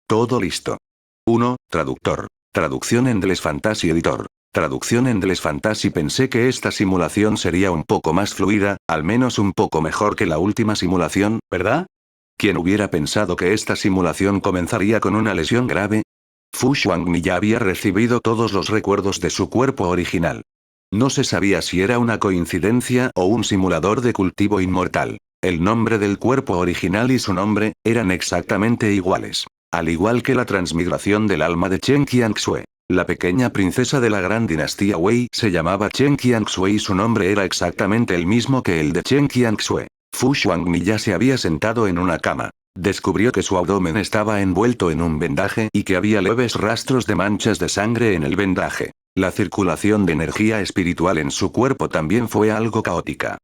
Todo listo. 1. Traductor. Traducción en Endless Fantasy Editor. Traducción en Endless Fantasy. Pensé que esta simulación sería un poco más fluida, al menos un poco mejor que la última simulación, ¿verdad? ¿Quién hubiera pensado que esta simulación comenzaría con una lesión grave? Fu Xuanmi ya había recibido todos los recuerdos de su cuerpo original. No se sabía si era una coincidencia o un simulador de cultivo inmortal. El nombre del cuerpo original y su nombre eran exactamente iguales. Al igual que la transmigración del alma de Chen Qianxue. La pequeña princesa de la gran dinastía Wei se llamaba Chen Qianxue y su nombre era exactamente el mismo que el de Chen Qianxue. Fu Xuanmi ya se había sentado en una cama. Descubrió que su abdomen estaba envuelto en un vendaje y que había leves rastros de manchas de sangre en el vendaje. La circulación de energía espiritual en su cuerpo también fue algo caótica.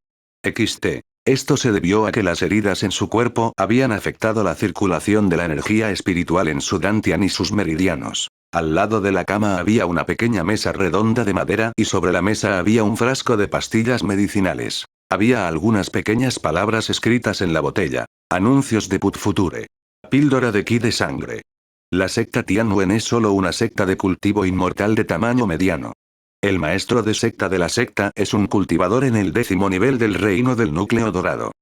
Esto se debió a que las heridas en su cuerpo habían afectado la circulación de la energía espiritual en su dantian y sus meridianos. Al lado de la cama había una pequeña mesa redonda de madera y sobre la mesa había un frasco de pastillas medicinales. Había algunas pequeñas palabras escritas en la botella. Anuncios de Put Future. Píldora de ki de sangre. La secta Tianwen es solo una secta de cultivo inmortal de tamaño mediano. El maestro de secta de la secta es un cultivador en el 10º nivel del reino del núcleo dorado.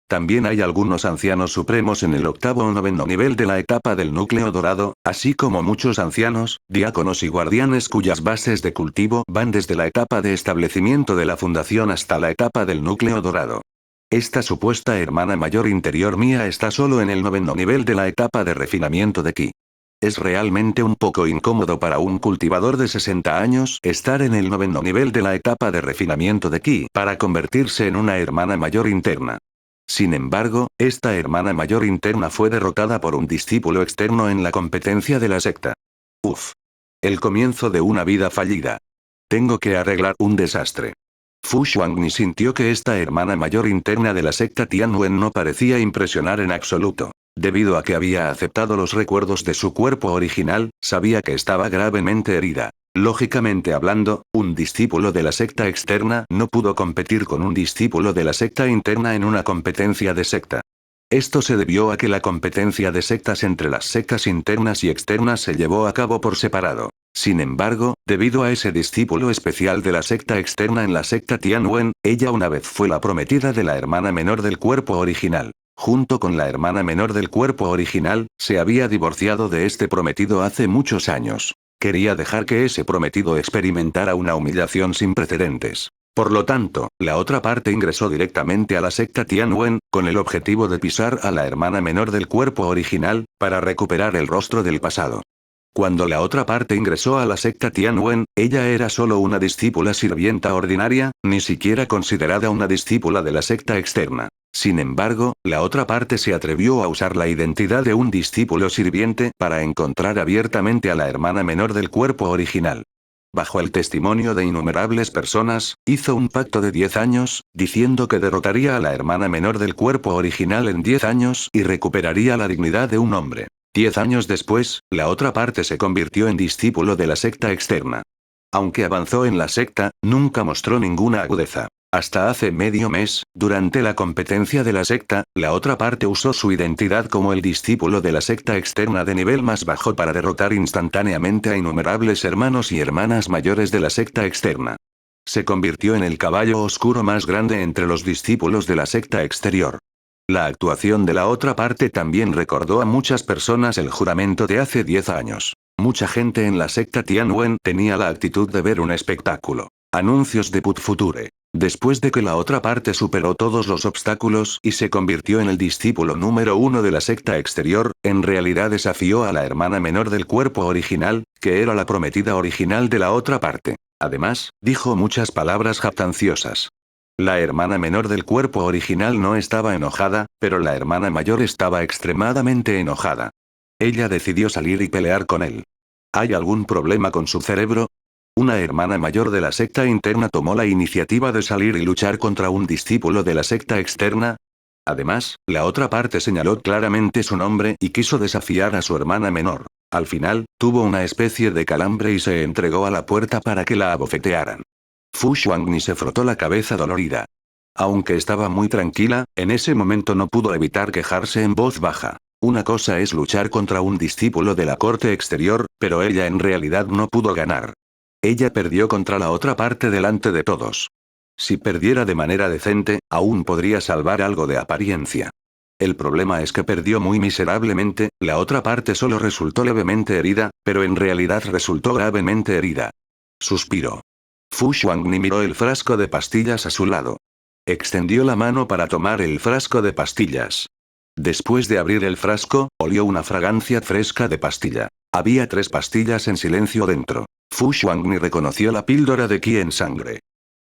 También hay algunos ancianos supremos en el 8º o 9º nivel de la etapa del núcleo dorado, así como muchos ancianos, diáconos y guardianes cuyas bases de cultivo van desde la etapa de establecimiento de la fundación hasta la etapa del núcleo dorado. Esta supuesta hermana mayor interior mía está solo en el 9º nivel de la etapa de refinamiento de ki. Es realmente un poco incómodo para un cultivador de 60 años estar en el 9º nivel de la etapa de refinamiento de ki para convertirse en una hermana mayor interna. Sin embargo, esta hermana mayor interna fue derrotada por un discípulo externo en la competencia de la secta. Uf. El comienzo de una vida fallida. Tengo que arreglar un desastre. Fu Xuanni sintió que esta hermana mayor interna de la secta Tianwen no parecía impresionar en absoluto. Debido a que había aceptado los recuerdos de su cuerpo original, sabía que estaba gravemente herida. Lógicamente hablando, un discípulo de la secta externa no pudo competir con un discípulo de la secta interna en una competencia de secta. Esto se debió a que la competencia de sectas entre las sectas internas y externas se llevó a cabo por separado. Sin embargo, debido a ese discípulo especial de la secta externa en la secta Tianwen, ella una vez fue la prometida de la hermana menor del cuerpo original. Junto con la hermana menor del cuerpo original, se había divorciado de este prometido hace muchos años. Quería dejar que ese prometido experimentara una humillación sin precedentes. Por lo tanto, la otra parte ingresó directamente a la secta Tianwen, con el objetivo de pisar a la hermana menor del cuerpo original, para recuperar el rostro del pasado. Cuando la otra parte ingresó a la secta Tianwen, ella era solo una discípula sirvienta ordinaria, ni siquiera considerada una discípula de la secta externa. Sin embargo, la otra parte se atrevió a usar la identidad de un discípulo sirviente para encontrar abiertamente a la hermana menor del cuerpo original. Bajo el testimonio de innumerables personas, hizo un pacto de 10 años, diciendo que derrotaría a la hermana menor del cuerpo original en 10 años y recuperaría la dignidad de un hombre. 10 años después, la otra parte se convirtió en discípulo de la secta externa. Aunque avanzó en la secta, nunca mostró ninguna agudeza. Hasta hace medio mes, durante la competencia de la secta, la otra parte usó su identidad como el discípulo de la secta externa de nivel más bajo para derrotar instantáneamente a innumerables hermanos y hermanas mayores de la secta externa. Se convirtió en el caballo oscuro más grande entre los discípulos de la secta exterior. La actuación de la otra parte también recordó a muchas personas el juramento de hace 10 años. Mucha gente en la secta Tianwen tenía la actitud de ver un espectáculo. Anuncios de Put Future. Después de que la otra parte superó todos los obstáculos y se convirtió en el discípulo número 1 de la secta exterior, en realidad desafió a la hermana menor del cuerpo original, que era la prometida original de la otra parte. Además, dijo muchas palabras jactanciosas. La hermana menor del cuerpo original no estaba enojada, pero la hermana mayor estaba extremadamente enojada. Ella decidió salir y pelear con él. ¿Hay algún problema con su cerebro? Una hermana mayor de la secta interna tomó la iniciativa de salir y luchar contra un discípulo de la secta externa. Además, la otra parte señaló claramente su nombre y quiso desafiar a su hermana menor. Al final, tuvo una especie de calambre y se entregó a la puerta para que la abofetearan. Fu Xuanni se frotó la cabeza dolorida. Aunque estaba muy tranquila, en ese momento no pudo evitar quejarse en voz baja. Una cosa es luchar contra un discípulo de la corte exterior, pero ella en realidad no pudo ganar. Ella perdió contra la otra parte delante de todos. Si perdiera de manera decente, aún podría salvar algo de apariencia. El problema es que perdió muy miserablemente, la otra parte solo resultó levemente herida, pero en realidad resultó gravemente herida. Suspiró. Fu Xuanni miró el frasco de pastillas a su lado. Extendió la mano para tomar el frasco de pastillas. Después de abrir el frasco, olió una fragancia fresca de pastilla. Había 3 pastillas en silencio dentro. Fu Xuanni reconoció la píldora de Qi en sangre.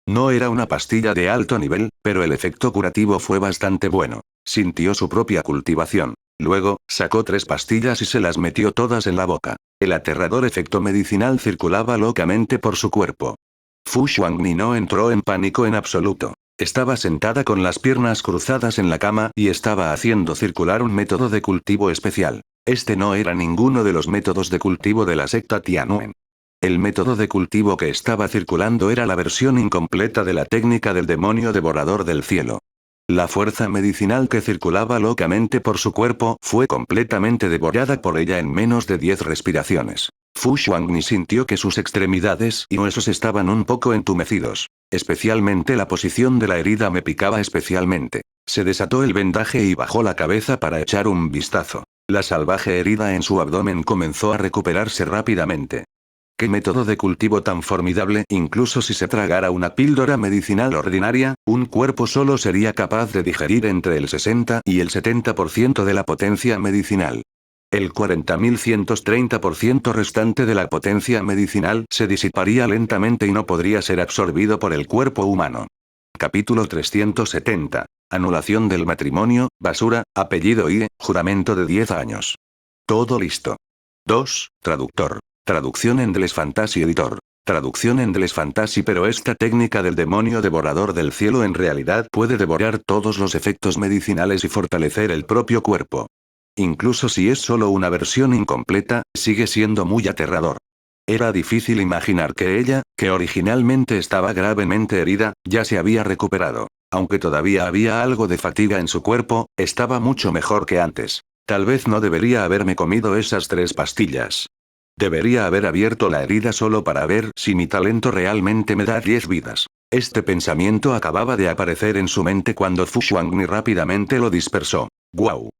No era una pastilla de alto nivel, pero el efecto curativo fue bastante bueno. Sintió su propia cultivación. Luego, sacó 3 pastillas y se las metió todas en la boca. El aterrador efecto medicinal circulaba locamente por su cuerpo. Fu Xuanni no entró en pánico en absoluto. Estaba sentada con las piernas cruzadas en la cama y estaba haciendo circular un método de cultivo especial. Este no era ninguno de los métodos de cultivo de la secta Tianwen. El método de cultivo que estaba circulando era la versión incompleta de la técnica del demonio devorador del cielo. La fuerza medicinal que circulaba locamente por su cuerpo fue completamente devorada por ella en menos de 10 respiraciones. Fu Xuanni sintió que sus extremidades y huesos estaban un poco entumecidos. Especialmente la posición de la herida me picaba especialmente. Se desató el vendaje y bajó la cabeza para echar un vistazo. La salvaje herida en su abdomen comenzó a recuperarse rápidamente. ¿Qué método de cultivo tan formidable? Incluso si se tragara una píldora medicinal ordinaria, un cuerpo solo sería capaz de digerir entre el 60 y el 70% de la potencia medicinal. El 40.130% restante de la potencia medicinal se disiparía lentamente y no podría ser absorbido por el cuerpo humano. Capítulo 370. Anulación del matrimonio, basura, apellido y juramento de 10 años. Todo listo. 2. Traductor. Traducción en English Fantasy Editor. Traducción en inglés fantasy. Pero esta técnica del demonio devorador del cielo en realidad puede devorar todos los efectos medicinales y fortalecer el propio cuerpo. Incluso si es solo una versión incompleta, sigue siendo muy aterrador. Era difícil imaginar que ella, que originalmente estaba gravemente herida, ya se había recuperado. Aunque todavía había algo de fatiga en su cuerpo, estaba mucho mejor que antes. Tal vez no debería haberme comido esas 3 pastillas. Debería haber abierto la herida solo para ver si mi talento realmente me da 10 vidas. Este pensamiento acababa de aparecer en su mente cuando Fu Xuanni rápidamente lo dispersó. ¡Guau!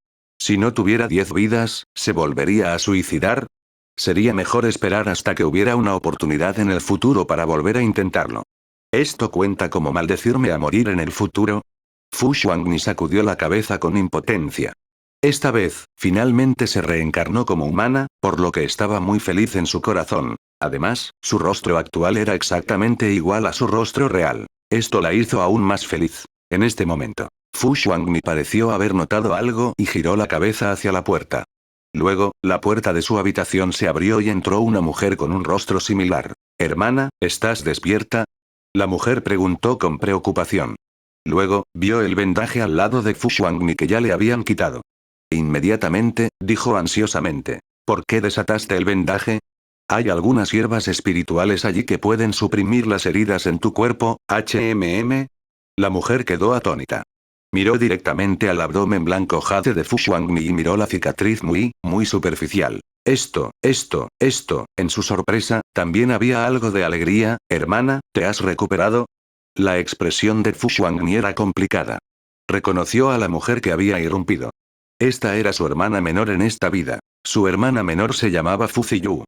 Si no tuviera 10 vidas, ¿se volvería a suicidar? Sería mejor esperar hasta que hubiera una oportunidad en el futuro para volver a intentarlo. ¿Esto cuenta como maldecirme a morir en el futuro? Fu Xuanni sacudió la cabeza con impotencia. Esta vez, finalmente se reencarnó como humana, por lo que estaba muy feliz en su corazón. Además, su rostro actual era exactamente igual a su rostro real. Esto la hizo aún más feliz. En este momento, Fu Xuanni pareció haber notado algo y giró la cabeza hacia la puerta. Luego, la puerta de su habitación se abrió y entró una mujer con un rostro similar. «Hermana, ¿estás despierta?», la mujer preguntó con preocupación. Luego, vio el vendaje al lado de Fu Xuanni que ya le habían quitado. Inmediatamente, dijo ansiosamente. «¿Por qué desataste el vendaje? Hay algunas hierbas espirituales allí que pueden suprimir las heridas en tu cuerpo, La mujer quedó atónita. Miró directamente al abdomen blanco jade de Fu Xuanni y miró la cicatriz muy superficial. Esto, en su sorpresa, también había algo de alegría. «Hermana, ¿te has recuperado?». La expresión de Fu Xuanni era complicada. Reconoció a la mujer que había irrumpido. Esta era su hermana menor en esta vida. Su hermana menor se llamaba Fu Ziyu.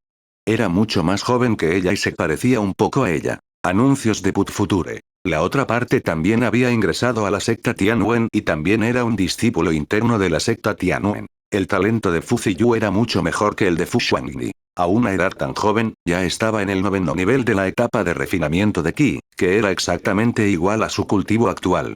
Era mucho más joven que ella y se parecía un poco a ella. Anuncios de Put Future. La otra parte también había ingresado a la secta Tianwen y también era un discípulo interno de la secta Tianwen. El talento de Fu Ziyu era mucho mejor que el de Fu Xuanni. A una edad tan joven, ya estaba en el 9º nivel de la etapa de refinamiento de Qi, que era exactamente igual a su cultivo actual.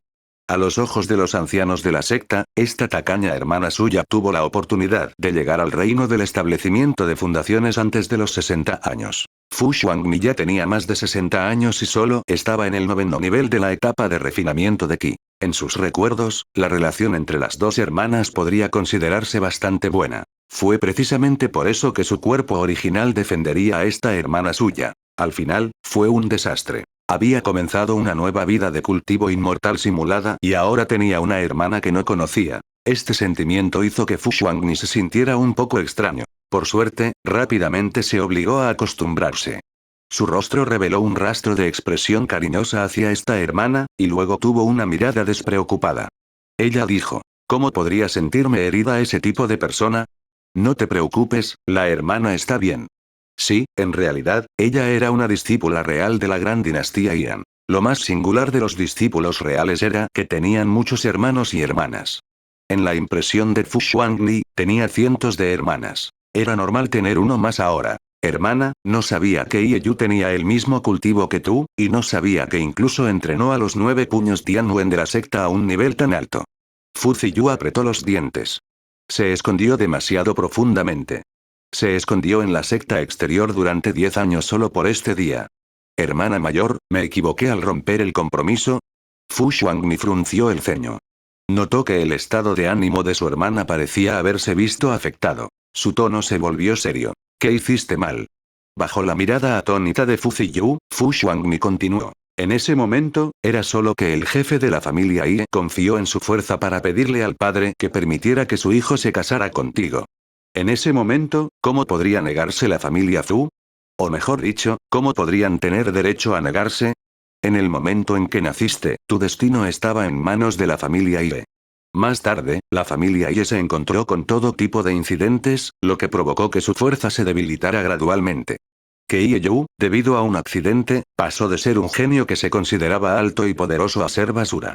A los ojos de los ancianos de la secta, esta tacaña hermana suya tuvo la oportunidad de llegar al reino del establecimiento de fundaciones antes de los 60 años. Fu Xuanni ya tenía más de 60 años y solo estaba en el 9º nivel de la etapa de refinamiento de Qi. En sus recuerdos, la relación entre las dos hermanas podría considerarse bastante buena. Fue precisamente por eso que su cuerpo original defendería a esta hermana suya. Al final, fue un desastre. Había comenzado una nueva vida de cultivo inmortal simulada y ahora tenía una hermana que no conocía. Este sentimiento hizo que Fu Xuanni se sintiera un poco extraño. Por suerte, rápidamente se obligó a acostumbrarse. Su rostro reveló un rastro de expresión cariñosa hacia esta hermana, y luego tuvo una mirada despreocupada. Ella dijo: «¿Cómo podría sentirme herida ese tipo de persona? No te preocupes, la hermana está bien». Sí, en realidad, ella era una discípula real de la gran dinastía Yan. Lo más singular de los discípulos reales era que tenían muchos hermanos y hermanas. En la impresión de Fu Xuanni, tenía cientos de hermanas. Era normal tener uno más ahora. «Hermana, no sabía que Ieyu tenía el mismo cultivo que tú, y no sabía que incluso entrenó a los 9 puños Tianwen de la secta a un nivel tan alto». Fu Ziyu apretó los dientes. Se escondió demasiado profundamente. Se escondió en la secta exterior durante 10 años solo por este día. «Hermana mayor, ¿me equivoqué al romper el compromiso?». Fu Xuanni frunció el ceño. Notó que el estado de ánimo de su hermana parecía haberse visto afectado. Su tono se volvió serio. «¿Qué hiciste mal?». Bajo la mirada atónita de Fu Ziyu, Fu Xuanni continuó. En ese momento, era solo que el jefe de la familia Ie confió en su fuerza para pedirle al padre que permitiera que su hijo se casara contigo. En ese momento, ¿cómo podría negarse la familia Zhu? O mejor dicho, ¿cómo podrían tener derecho a negarse? En el momento en que naciste, tu destino estaba en manos de la familia Ie. Más tarde, la familia Ie se encontró con todo tipo de incidentes, lo que provocó que su fuerza se debilitara gradualmente. Que Ieyu, debido a un accidente, pasó de ser un genio que se consideraba alto y poderoso a ser basura.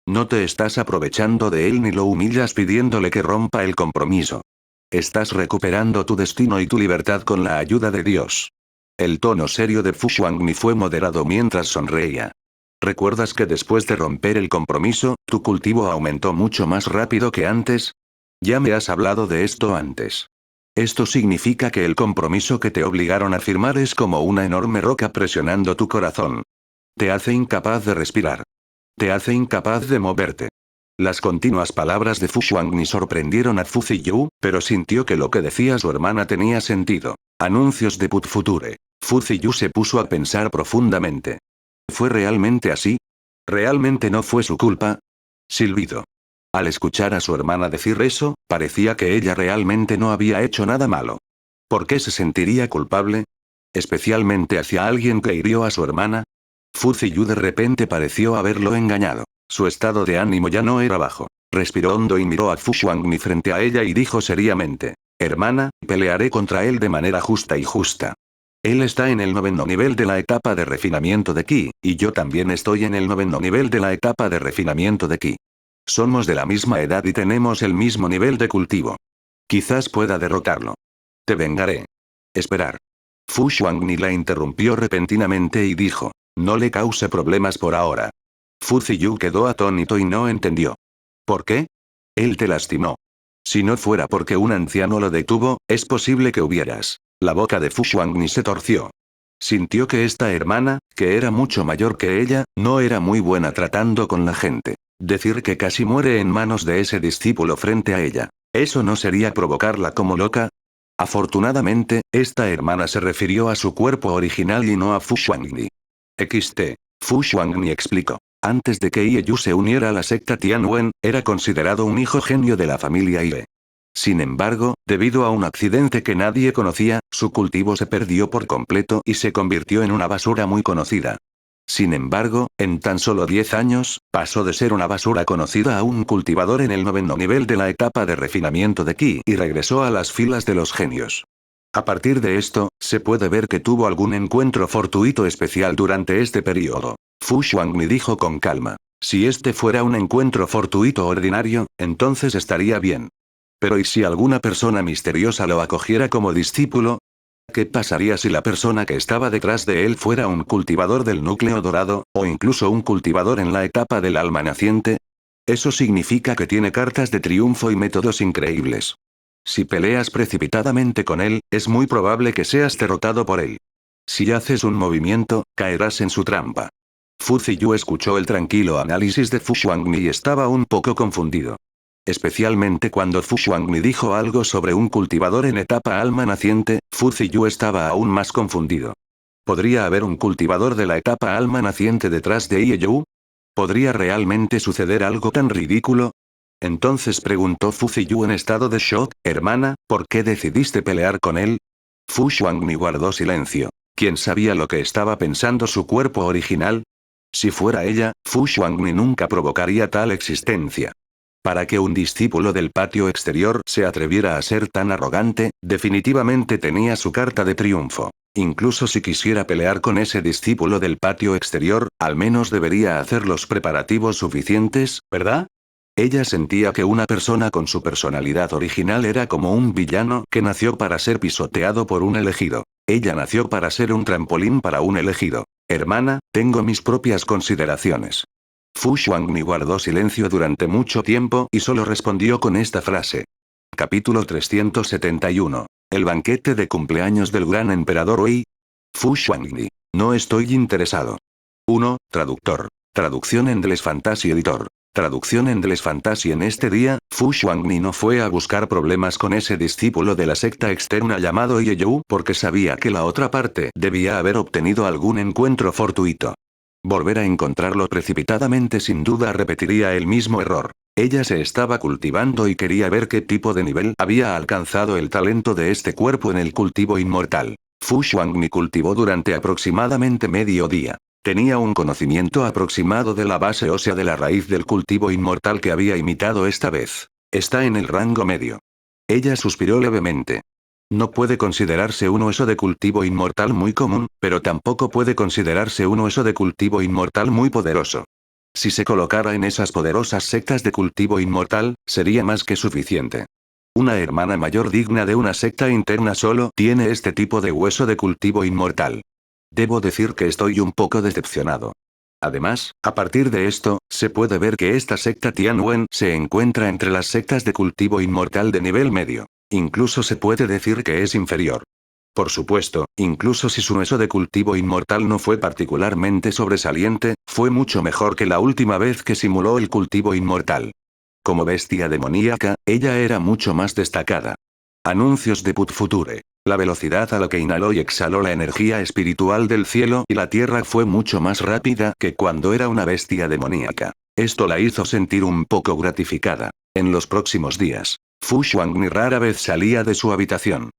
No te estás aprovechando de él ni lo humillas pidiéndole que rompa el compromiso. Estás recuperando tu destino y tu libertad con la ayuda de Dios. El tono serio de Fu Xuanni fue moderado mientras sonreía. ¿Recuerdas que después de romper el compromiso, tu cultivo aumentó mucho más rápido que antes? Ya me has hablado de esto antes. Esto significa que el compromiso que te obligaron a firmar es como una enorme roca presionando tu corazón. Te hace incapaz de respirar. Te hace incapaz de moverte. Las continuas palabras de Fu Xuanni sorprendieron a Fu Ziyu, pero sintió que lo que decía su hermana tenía sentido. Anuncios de Put Future. Fu Ziyu se puso a pensar profundamente. ¿Fue realmente así? ¿Realmente no fue su culpa? Silbido. Al escuchar a su hermana decir eso, parecía que ella realmente no había hecho nada malo. ¿Por qué se sentiría culpable? Especialmente hacia alguien que hirió a su hermana. Fu Ziyu de repente pareció haberlo engañado. Su estado de ánimo ya no era bajo. Respiró hondo y miró a Fu Xuanni frente a ella y dijo seriamente: hermana, pelearé contra él de manera justa y justa. Él está en el 9º nivel de la etapa de refinamiento de Ki, y yo también estoy en el 9º nivel de la etapa de refinamiento de Ki. Somos de la misma edad y tenemos el mismo nivel de cultivo. Quizás pueda derrotarlo. Te vengaré. Esperar. Fu Xuanni la interrumpió repentinamente y dijo: no le cause problemas por ahora. Fu Ziyu quedó atónito y no entendió. ¿Por qué? Él te lastimó. Si no fuera porque un anciano lo detuvo, es posible que hubieras. La boca de Fu Xuanni se torció. Sintió que esta hermana, que era mucho mayor que ella, no era muy buena tratando con la gente. Decir que casi muere en manos de ese discípulo frente a ella. ¿Eso no sería provocarla como loca? Afortunadamente, esta hermana se refirió a su cuerpo original y no a Fu Xuanni. Fu Xuanni explicó. Antes de que Ieyu se uniera a la secta Tianwen, era considerado un hijo genio de la familia Ie. Sin embargo, debido a un accidente que nadie conocía, su cultivo se perdió por completo y se convirtió en una basura muy conocida. Sin embargo, en tan solo 10 años, pasó de ser una basura conocida a un cultivador en el 9º nivel de la etapa de refinamiento de Ki y regresó a las filas de los genios. A partir de esto, se puede ver que tuvo algún encuentro fortuito especial durante este periodo. Fu Xuanni dijo con calma: si este fuera un encuentro fortuito ordinario, entonces estaría bien. Pero ¿y si alguna persona misteriosa lo acogiera como discípulo? ¿Qué pasaría si la persona que estaba detrás de él fuera un cultivador del núcleo dorado, o incluso un cultivador en la etapa del alma naciente? Eso significa que tiene cartas de triunfo y métodos increíbles. Si peleas precipitadamente con él, es muy probable que seas derrotado por él. Si haces un movimiento, caerás en su trampa. Fu Ziyu escuchó el tranquilo análisis de Fu Xuanni y estaba un poco confundido. Especialmente cuando Fu Xuanni dijo algo sobre un cultivador en etapa alma naciente, Fu Ziyu estaba aún más confundido. ¿Podría haber un cultivador de la etapa alma naciente detrás de Ieyu? ¿Podría realmente suceder algo tan ridículo? Entonces preguntó Fu Ziyu en estado de shock: hermana, ¿por qué decidiste pelear con él? Fu Xuanni guardó silencio. ¿Quién sabía lo que estaba pensando su cuerpo original? Si fuera ella, Fu Xuanni nunca provocaría tal existencia. Para que un discípulo del patio exterior se atreviera a ser tan arrogante, definitivamente tenía su carta de triunfo. Incluso si quisiera pelear con ese discípulo del patio exterior, al menos debería hacer los preparativos suficientes, ¿verdad? Ella sentía que una persona con su personalidad original era como un villano que nació para ser pisoteado por un elegido. Ella nació para ser un trampolín para un elegido. Hermana, tengo mis propias consideraciones. Fu Xuanni guardó silencio durante mucho tiempo y solo respondió con esta frase. Capítulo 371. El banquete de cumpleaños del gran emperador Wei. Fu Xuanni. No estoy interesado. 1. Traductor. Traducción en Endless Fantasy Editor. Traducción en Endless Fantasy. En este día, Fu Xuanni no fue a buscar problemas con ese discípulo de la secta externa llamado Ieyu porque sabía que la otra parte debía haber obtenido algún encuentro fortuito. Volver a encontrarlo precipitadamente sin duda repetiría el mismo error. Ella se estaba cultivando y quería ver qué tipo de nivel había alcanzado el talento de este cuerpo en el cultivo inmortal. Fu Xuanni cultivó durante aproximadamente medio día. Tenía un conocimiento aproximado de la base ósea de la raíz del cultivo inmortal que había imitado esta vez. Está en el rango medio. Ella suspiró levemente. No puede considerarse un hueso de cultivo inmortal muy común, pero tampoco puede considerarse un hueso de cultivo inmortal muy poderoso. Si se colocara en esas poderosas sectas de cultivo inmortal, sería más que suficiente. Una hermana mayor digna de una secta interna solo tiene este tipo de hueso de cultivo inmortal. Debo decir que estoy un poco decepcionado. Además, a partir de esto, se puede ver que esta secta Tianwen se encuentra entre las sectas de cultivo inmortal de nivel medio. Incluso se puede decir que es inferior. Por supuesto, incluso si su eso de cultivo inmortal no fue particularmente sobresaliente, fue mucho mejor que la última vez que simuló el cultivo inmortal. Como bestia demoníaca, ella era mucho más destacada. Anuncios de Put Future. La velocidad a la que inhaló y exhaló la energía espiritual del cielo y la tierra fue mucho más rápida que cuando era una bestia demoníaca. Esto la hizo sentir un poco gratificada. En los próximos días, Fu Xuangni rara vez salía de su habitación.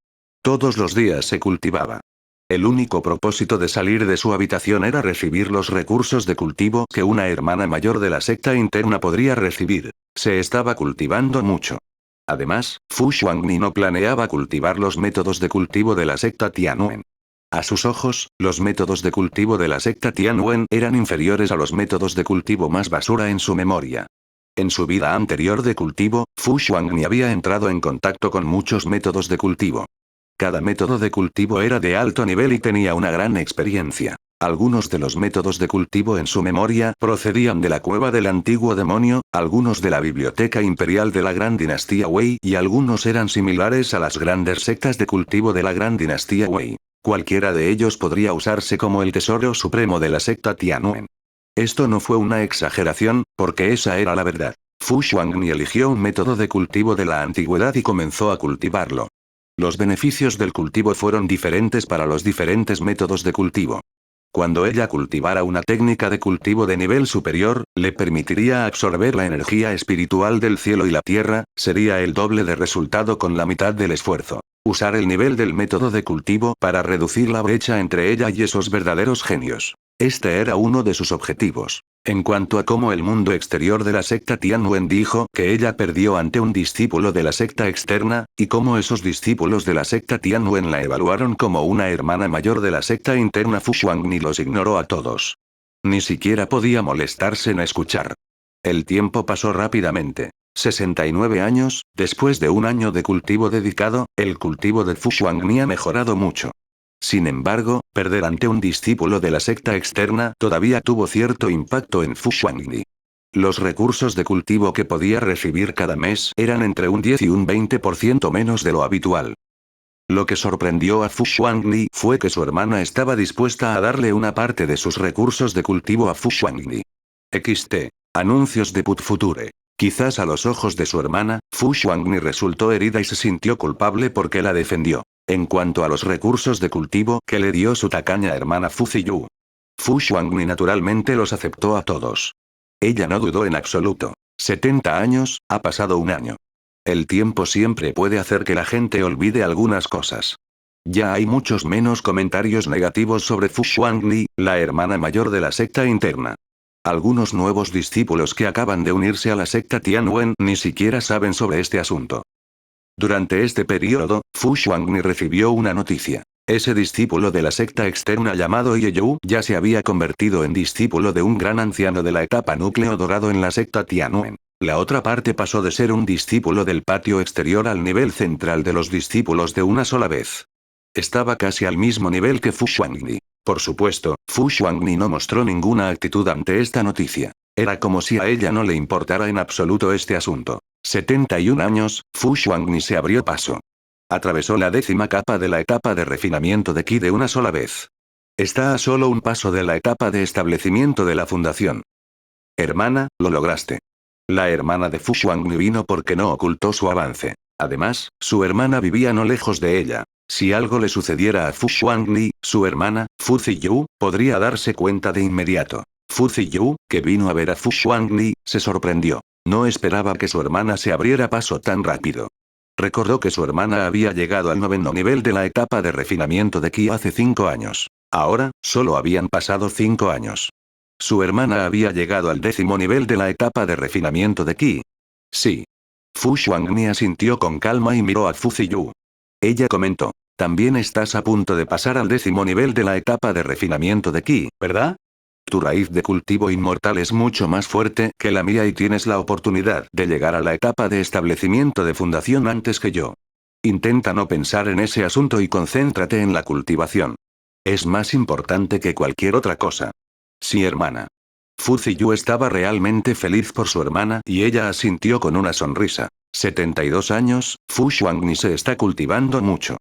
Todos los días se cultivaba. El único propósito de salir de su habitación era recibir los recursos de cultivo que una hermana mayor de la secta interna podría recibir. Se estaba cultivando mucho. Además, Fu Xuangni no planeaba cultivar los métodos de cultivo de la secta Tianwen. A sus ojos, los métodos de cultivo de la secta Tianwen eran inferiores a los métodos de cultivo más basura en su memoria. En su vida anterior de cultivo, Fu Xuangni había entrado en contacto con muchos métodos de cultivo. Cada método de cultivo era de alto nivel y tenía una gran experiencia. Algunos de los métodos de cultivo en su memoria procedían de la cueva del antiguo demonio, algunos de la biblioteca imperial de la gran dinastía Wei y algunos eran similares a las grandes sectas de cultivo de la gran dinastía Wei. Cualquiera de ellos podría usarse como el tesoro supremo de la secta Tianwen. Esto no fue una exageración, porque esa era la verdad. Fu Xuangni eligió un método de cultivo de la antigüedad y comenzó a cultivarlo. Los beneficios del cultivo fueron diferentes para los diferentes métodos de cultivo. Cuando ella cultivara una técnica de cultivo de nivel superior, le permitiría absorber la energía espiritual del cielo y la tierra, sería el doble de resultado con la mitad del esfuerzo. Usar el nivel del método de cultivo para reducir la brecha entre ella y esos verdaderos genios. Este era uno de sus objetivos. En cuanto a cómo el mundo exterior de la secta Tianwen dijo que ella perdió ante un discípulo de la secta externa, y cómo esos discípulos de la secta Tianwen la evaluaron como una hermana mayor de la secta interna, Fu Xuangni los ignoró a todos. Ni siquiera podía molestarse en escuchar. El tiempo pasó rápidamente. 69 años, después de un año de cultivo dedicado, el cultivo de Fu Xuangni ha mejorado mucho. Sin embargo, perder ante un discípulo de la secta externa todavía tuvo cierto impacto en Fu Xuangni. Los recursos de cultivo que podía recibir cada mes eran entre un 10 y un 20% menos de lo habitual. Lo que sorprendió a Fu Xuangni fue que su hermana estaba dispuesta a darle una parte de sus recursos de cultivo a Fu Xuangni. XT. Anuncios de Put Future. Quizás a los ojos de su hermana, Fu Xuangni resultó herida y se sintió culpable porque la defendió. En cuanto a los recursos de cultivo que le dio su tacaña hermana Fu Ziyu, Fu Xuangni naturalmente los aceptó a todos. Ella no dudó en absoluto. 70 años, ha pasado un año. El tiempo siempre puede hacer que la gente olvide algunas cosas. Ya hay muchos menos comentarios negativos sobre Fu Xuangni, la hermana mayor de la secta interna. Algunos nuevos discípulos que acaban de unirse a la secta Tianwen ni siquiera saben sobre este asunto. Durante este periodo, Fu Xuangni recibió una noticia. Ese discípulo de la secta externa llamado Yeyou ya se había convertido en discípulo de un gran anciano de la etapa núcleo dorado en la secta Tianwen. La otra parte pasó de ser un discípulo del patio exterior al nivel central de los discípulos de una sola vez. Estaba casi al mismo nivel que Fu Xuangni. Por supuesto, Fu Xuangni no mostró ninguna actitud ante esta noticia. Era como si a ella no le importara en absoluto este asunto. 71 años, Fu Xuangni se abrió paso. Atravesó la 10ª capa de la etapa de refinamiento de Qi de una sola vez. Está a solo un paso de la etapa de establecimiento de la fundación. Hermana, lo lograste. La hermana de Fu Xuangni vino porque no ocultó su avance. Además, su hermana vivía no lejos de ella. Si algo le sucediera a Fu Xuangni, su hermana, Fu Ziyu, podría darse cuenta de inmediato. Fu Ziyu, que vino a ver a Fu Xuangni, se sorprendió. No esperaba que su hermana se abriera paso tan rápido. Recordó que su hermana había llegado al 9º nivel de la etapa de refinamiento de Qi hace 5 años. Ahora, solo habían pasado 5 años. Su hermana había llegado al 10º nivel de la etapa de refinamiento de Qi. Sí. Fu Xuangni asintió con calma y miró a Fu Ziyu. Ella comentó. También estás a punto de pasar al 10º nivel de la etapa de refinamiento de Qi, ¿verdad? Tu raíz de cultivo inmortal es mucho más fuerte que la mía y tienes la oportunidad de llegar a la etapa de establecimiento de fundación antes que yo. Intenta no pensar en ese asunto y concéntrate en la cultivación. Es más importante que cualquier otra cosa. Sí, hermana. Fu Ziyu estaba realmente feliz por su hermana y ella asintió con una sonrisa. 72 años, Fu Xuangni se está cultivando mucho.